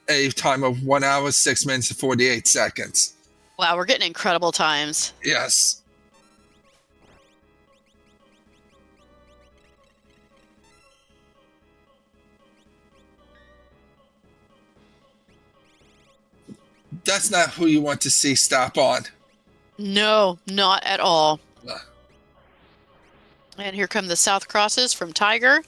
a time of 1 hour, 6 minutes, and 48 seconds. Wow, we're getting incredible times. Yes. That's not who you want to see stop on. No, not at all. And here come the South Crosses from Tiger.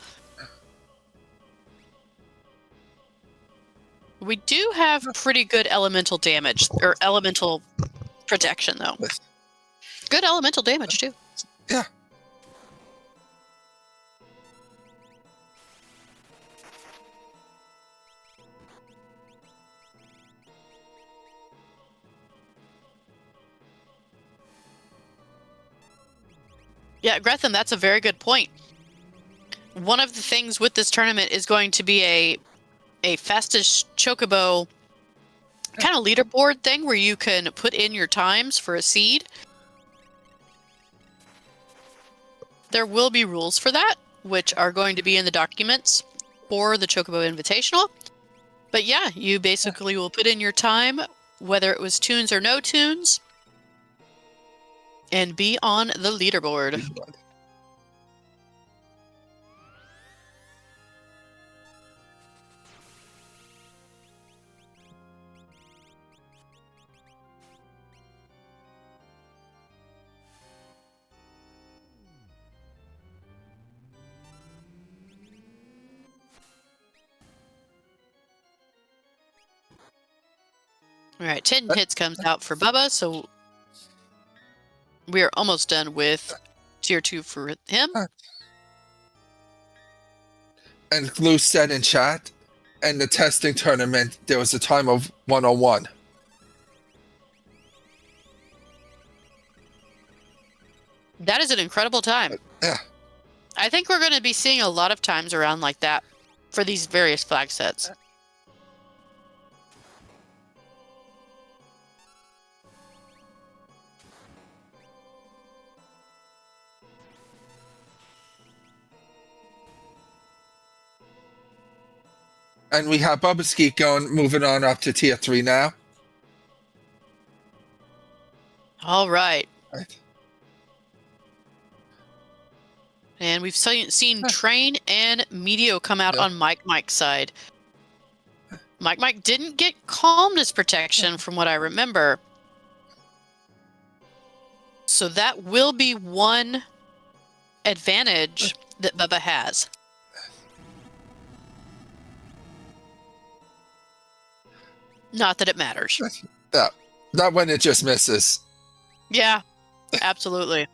We do have pretty good elemental damage, or elemental protection, though. Good elemental damage, too. Yeah. Yeah, Gretham, that's a very good point. One of the things with this tournament is going to be a fastest Chocobo kind of leaderboard thing where you can put in your times for a seed. There will be rules for that, which are going to be in the documents for the Chocobo Invitational. But yeah, you basically will put in your time, whether it was tunes or no tunes, and be on the leaderboard. All right, 10 hits comes out for Bubba, so we are almost done with tier 2 for him. And Glue said in chat, in the testing tournament, there was a time of 101. That is an incredible time. Yeah. I think we're going to be seeing a lot of times around like that for these various flag sets. And we have Bubba Skeet moving on up to tier 3 now. All right. Right. And we've seen Train and Medio come out on Mike's side. Mike didn't get calmness protection from what I remember. So that will be one advantage that Bubba has. Not that it matters. Yeah. Not when it just misses. Yeah, absolutely.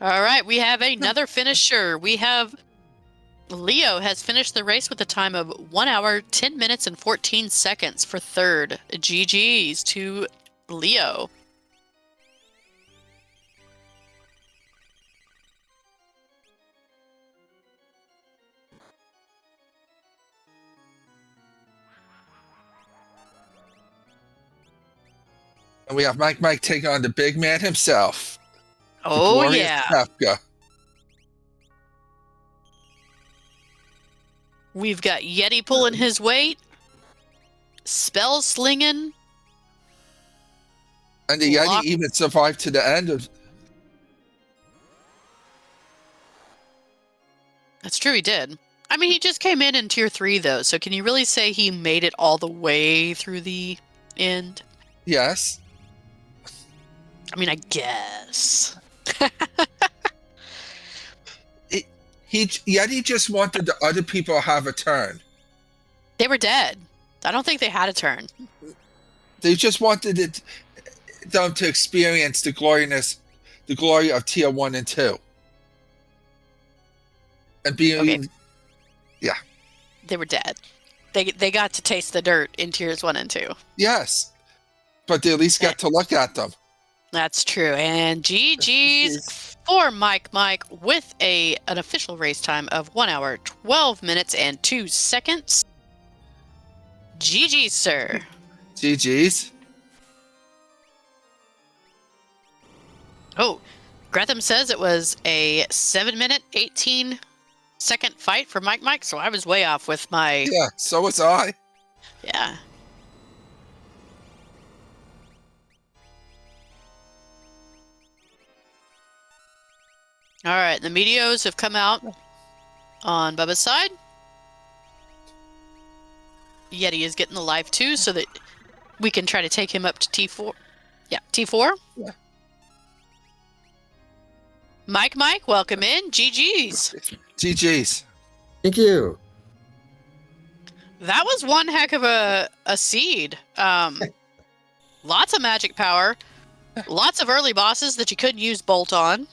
All right, we have another finisher. We have Leo has finished the race with a time of 1 hour, 10 minutes, and 14 seconds for third. GG's to Leo. And we have Mike taking on the big man himself. Oh, yeah. Kafka. We've got Yeti pulling his weight, spell slinging. And the Yeti even survived to the end of... That's true, he did. I mean, he just came in tier 3, though, so can you really say he made it all the way through the end? Yes. I mean, I guess. Yeti just wanted the other people to have a turn. They were dead. I don't think they had a turn. They just wanted them to experience the glory of tier 1 and 2. And Okay, being, yeah. they were dead. They got to taste the dirt in tiers 1 and 2. Yes. But they at least Eh, got to look at them. That's true. And GG's for Mike with an official race time of 1 hour, 12 minutes, and 2 seconds. GG's, sir. GG's. Oh, Gretham says it was a 7-minute, 18-second fight for Mike, so I was way off with my... Yeah, so was I. Yeah. All right, the Meteos have come out on Bubba's side. Yeti is getting the life too, so that we can try to take him up to T4. Yeah, T4. Yeah. Mike, welcome in. GG's. GG's. Thank you. That was one heck of a seed. Lots of magic power. Lots of early bosses that you couldn't use Bolt on.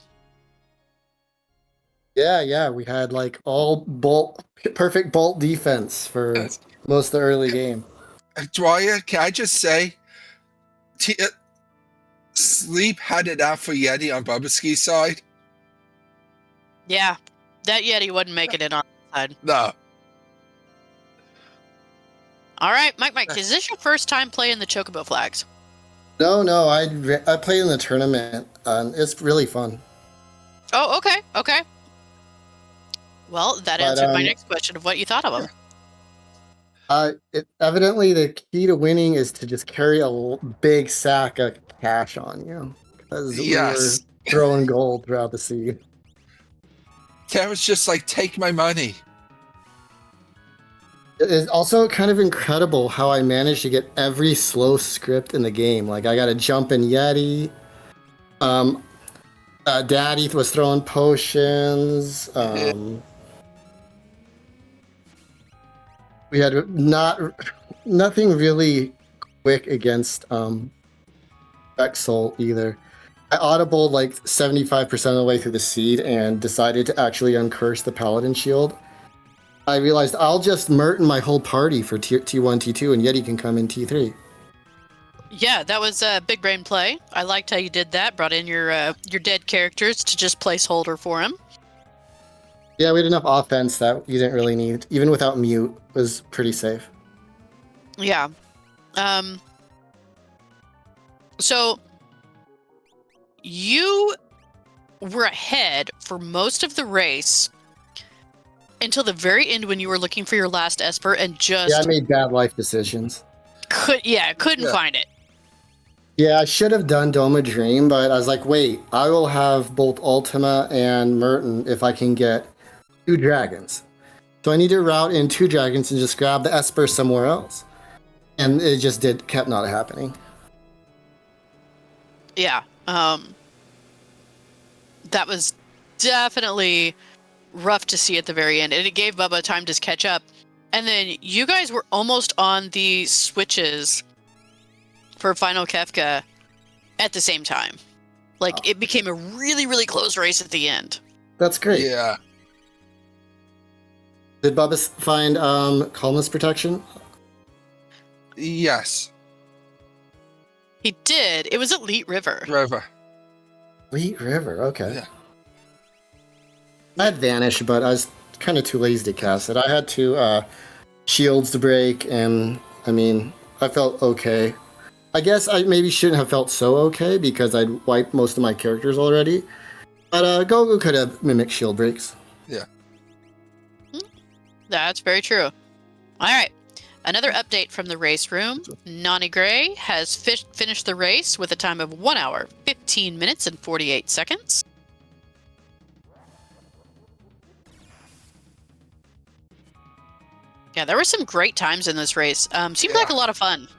Yeah, we had like all perfect bolt defense for Yes. most of the early game. Dwyer, can I just say, Sleep had it out for Yeti on Bubbaski's side? Yeah, that Yeti wasn't making it on the side. No. All right, Mike, is this your first time playing the Chocobo flags? No, I played in the tournament. It's really fun. Oh, okay. Well, that answered my next question of what you thought of them. Evidently, the key to winning is to just carry a big sack of cash on you, because we were throwing gold throughout the sea. Tara's just like, take my money. It is also kind of incredible how I managed to get every slow script in the game. Like, I got a jump in Yeti. Daddy was throwing potions. We had nothing really quick against Vexel either. I audibled like 75% of the way through the seed and decided to actually uncurse the Paladin shield. I realized I'll just Merton my whole party for T1, T2, and Yeti can come in T3. Yeah, that was a big brain play. I liked how you did that. Brought in your dead characters to just placeholder for him. Yeah, we had enough offense that you didn't really need. Even without mute, it was pretty safe. Yeah. So you were ahead for most of the race until the very end when you were looking for your last Esper and just... Yeah, I made bad life decisions. Couldn't find it. Yeah, I should have done Doma Dream, but I was like, wait, I will have both Ultima and Merton if I can get 2 dragons. So I need to route in 2 dragons and just grab the Esper somewhere else. And it just kept not happening. Yeah. That was definitely rough to see at the very end, and it gave Bubba time to catch up. And then you guys were almost on the switches for Final Kefka at the same time. Like, it became a really, really close race at the end. That's great. Yeah. Did Bubba find Calmness Protection? Yes. He did. It was Elite River. Elite River, okay. Yeah. I had Vanish, but I was kind of too lazy to cast it. I had 2 shields to break, and I mean, I felt okay. I guess I maybe shouldn't have felt so okay because I'd wiped most of my characters already. But Goku could have mimicked shield breaks. Yeah. That's very true. All right. Another update from the race room. Nani Gray has finished the race with a time of 1 hour, 15 minutes, and 48 seconds. Yeah, there were some great times in this race. Seemed like a lot of fun.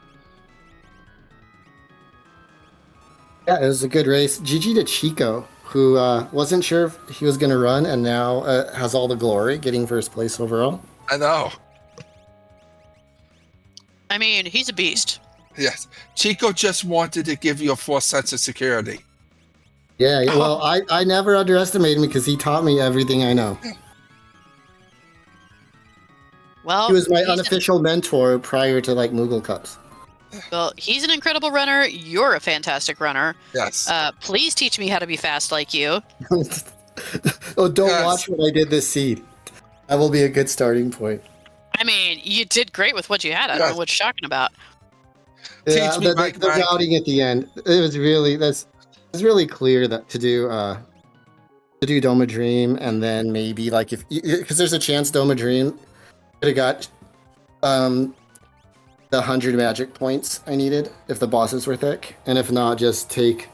Yeah, it was a good race. GG to Chico, who wasn't sure if he was going to run and now has all the glory, getting first place overall. I know. I mean, he's a beast. Yes. Chico just wanted to give you a false sense of security. Yeah, well, I never underestimated him because he taught me everything I know. Well, He was my unofficial mentor prior to like Moogle Cups. Well, he's an incredible runner. You're a fantastic runner. Yes. Please teach me how to be fast like you. Oh, don't Yes. watch what I did this seed. That will be a good starting point. I mean, you did great with what you had. I don't know what you're talking about. Yeah, Teach me, Mike. the routing at the end. It was really it's really clear that to do Doma Dream and then maybe like if because there's a chance Doma Dream could have got the 100 magic points I needed if the bosses were thick, and if not, just take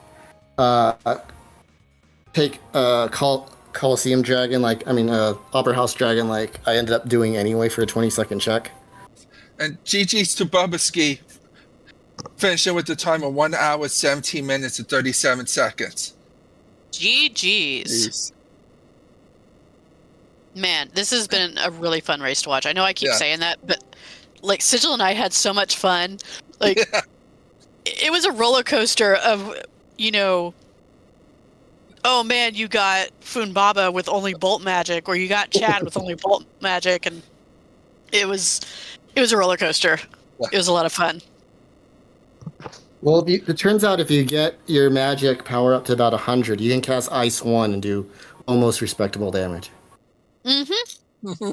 Coliseum Dragon, like I mean Opera House Dragon, like I ended up doing anyway for a 20-second check. And GG's to Bubbaski, finishing with the time of 1 hour, 17 minutes, and 37 seconds. GG's. Jeez. Man, this has been a really fun race to watch. I know I keep Yeah. saying that, but like Sigil and I had so much fun. Like it was a roller coaster of, oh man, you got Funbaba with only bolt magic, or you got Chad with only bolt magic, and it was a roller coaster. Yeah. It was a lot of fun. Well, it turns out if you get your magic power up to about 100, you can cast Ice 1 and do almost respectable damage. Mm-hmm.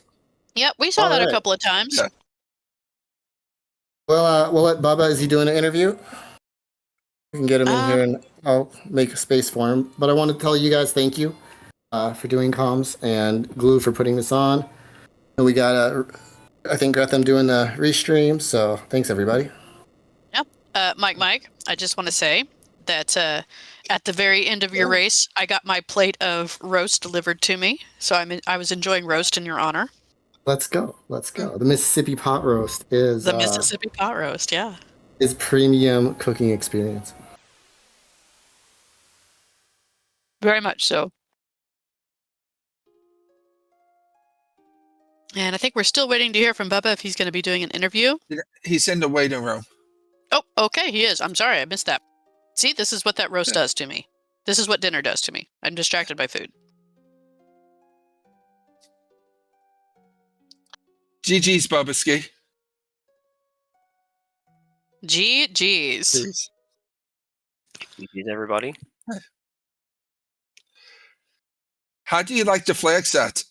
Yep, we saw that a couple of times. Yeah. Well, we'll let Bubba, is he doing an interview? We can get him in here and I'll make a space for him. But I want to tell you guys thank you for doing comms and Glue for putting this on. And we got, I think, Gretham doing the restream. So thanks, everybody. Yep. Mike, I just want to say that at the very end of your race, I got my plate of roast delivered to me. So I was enjoying roast in your honor. Let's go. Let's go. The Mississippi pot roast is the Mississippi pot roast. Yeah, is premium cooking experience. very much so. And I think we're still waiting to hear from Bubba if he's going to be doing an interview. He's in the waiting room. Oh, okay, he is. I'm sorry, I missed that. See, this is what that roast does to me. This is what dinner does to me. I'm distracted by food. GG's, Bubbaski. GG's. GG's, everybody. How do you like the flag set?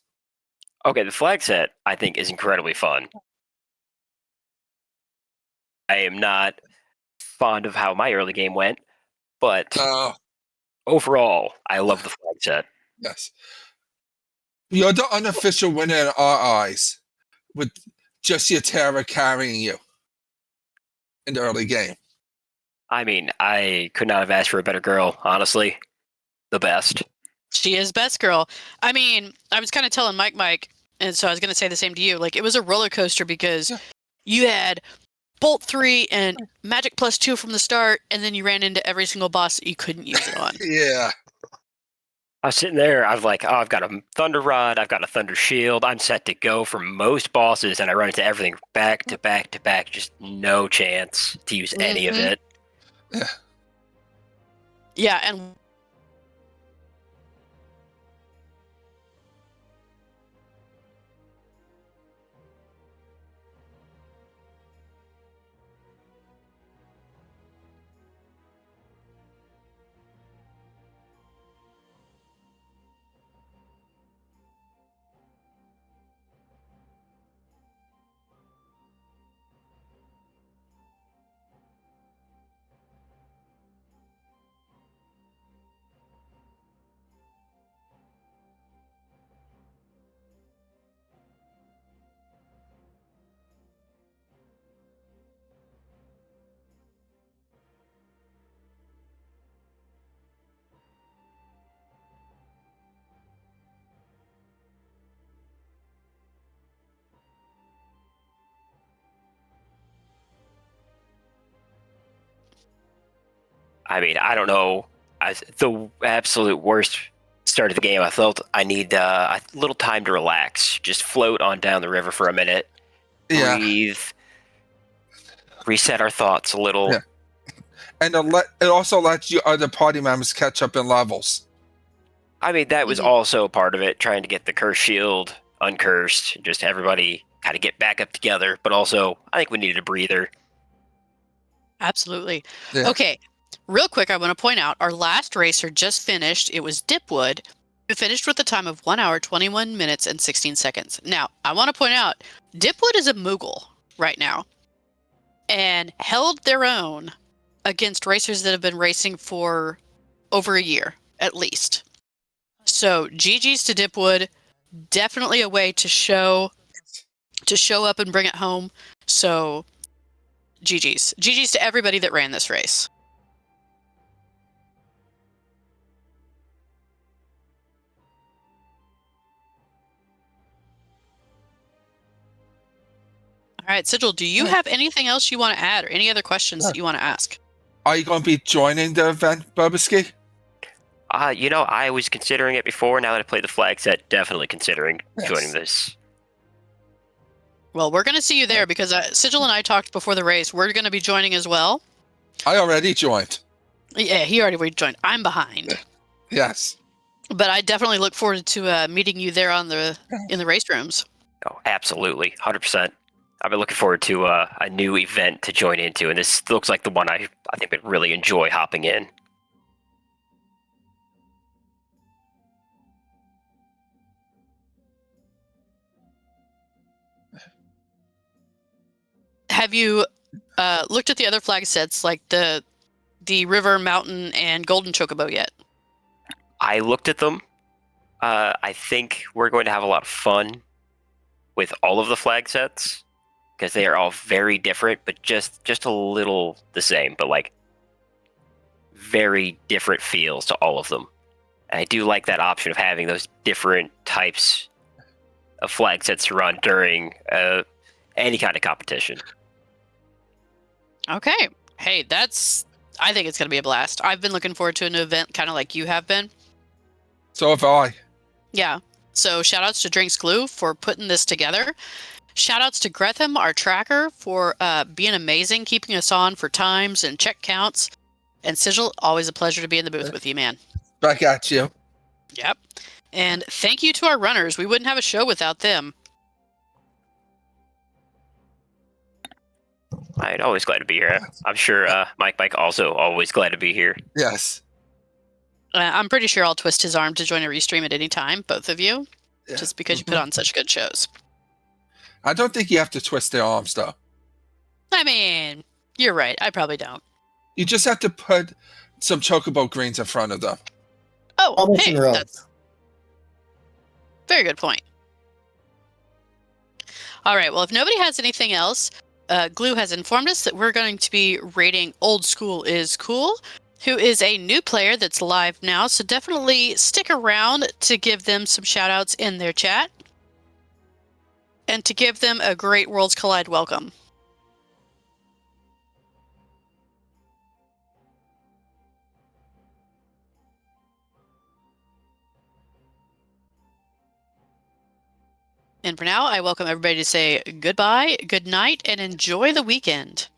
Okay, the flag set, I think, is incredibly fun. I am not fond of how my early game went, but overall, I love the flag set. Yes. You're the unofficial winner in our eyes, with just your Terra carrying you in the early game. I mean, I could not have asked for a better girl, honestly. The best. She is best girl. I mean, I was kind of telling Mike, and so I was going to say the same to you. Like, it was a roller coaster because you had Bolt 3 and Magic +2 from the start, and then you ran into every single boss that you couldn't use it on. Yeah. I was sitting there, I was like, oh, I've got a Thunder Rod, I've got a Thunder Shield, I'm set to go for most bosses, and I run into everything back to back to back, just no chance to use any of it. Yeah. Yeah, and I mean, I don't know. The absolute worst start of the game, I felt I need a little time to relax. Just float on down the river for a minute, Yeah, breathe, reset our thoughts a little. yeah. And it also lets you other party members catch up in levels. I mean, that was Mhm. also part of it, trying to get the curse shield uncursed, just everybody kind of get back up together. But also, I think we needed a breather. Absolutely. Yeah. Okay, real quick, I want to point out our last racer just finished. It was Dipwood, who finished with a time of 1 hour, 21 minutes, and 16 seconds. Now, I want to point out Dipwood is a Moogle right now and held their own against racers that have been racing for over a year, at least. So, GG's to Dipwood. Definitely a way to show up and bring it home. So, GG's to everybody that ran this race. All right, Sigil, do you have anything else you want to add or any other questions that you want to ask? Are you going to be joining the event, Burbisky? I was considering it before. Now that I played the flag set, definitely considering joining this. Well, we're going to see you there because Sigil and I talked before the race. We're going to be joining as well. I already joined. Yeah, he already joined. I'm behind. Yes. But I definitely look forward to meeting you there in the race rooms. Oh, absolutely, 100%. I've been looking forward to a new event to join into, and this looks like the one I think would really enjoy hopping in. Have you looked at the other flag sets like the River, Mountain, and Golden Chocobo yet? I looked at them. I think we're going to have a lot of fun with all of the flag sets because they are all very different, but just a little the same, but like very different feels to all of them. And I do like that option of having those different types of flag sets to run during any kind of competition. Okay. Hey, I think it's going to be a blast. I've been looking forward to an event kind of like you have been. So have I. Yeah. So shout outs to Drinks Glue for putting this together. Shout outs to Gretham, our tracker, for being amazing, keeping us on for times and check counts. And Sigil, always a pleasure to be in the booth with you, man. Back at you. Yep. And thank you to our runners. We wouldn't have a show without them. I'm always glad to be here. I'm sure Mike also always glad to be here. Yes. I'm pretty sure I'll twist his arm to join a restream at any time, both of you, just because you put on such good shows. I don't think you have to twist their arms, though. I mean, you're right. I probably don't. You just have to put some Chocobo greens in front of them. Oh, Almost hey, in a row. that's very good point. All right, well, if nobody has anything else, Glue has informed us that we're going to be rating Old School is Cool, who is a new player that's live now, so definitely stick around to give them some shout-outs in their chat and to give them a great Worlds Collide welcome. And for now, I welcome everybody to say goodbye, good night, and enjoy the weekend.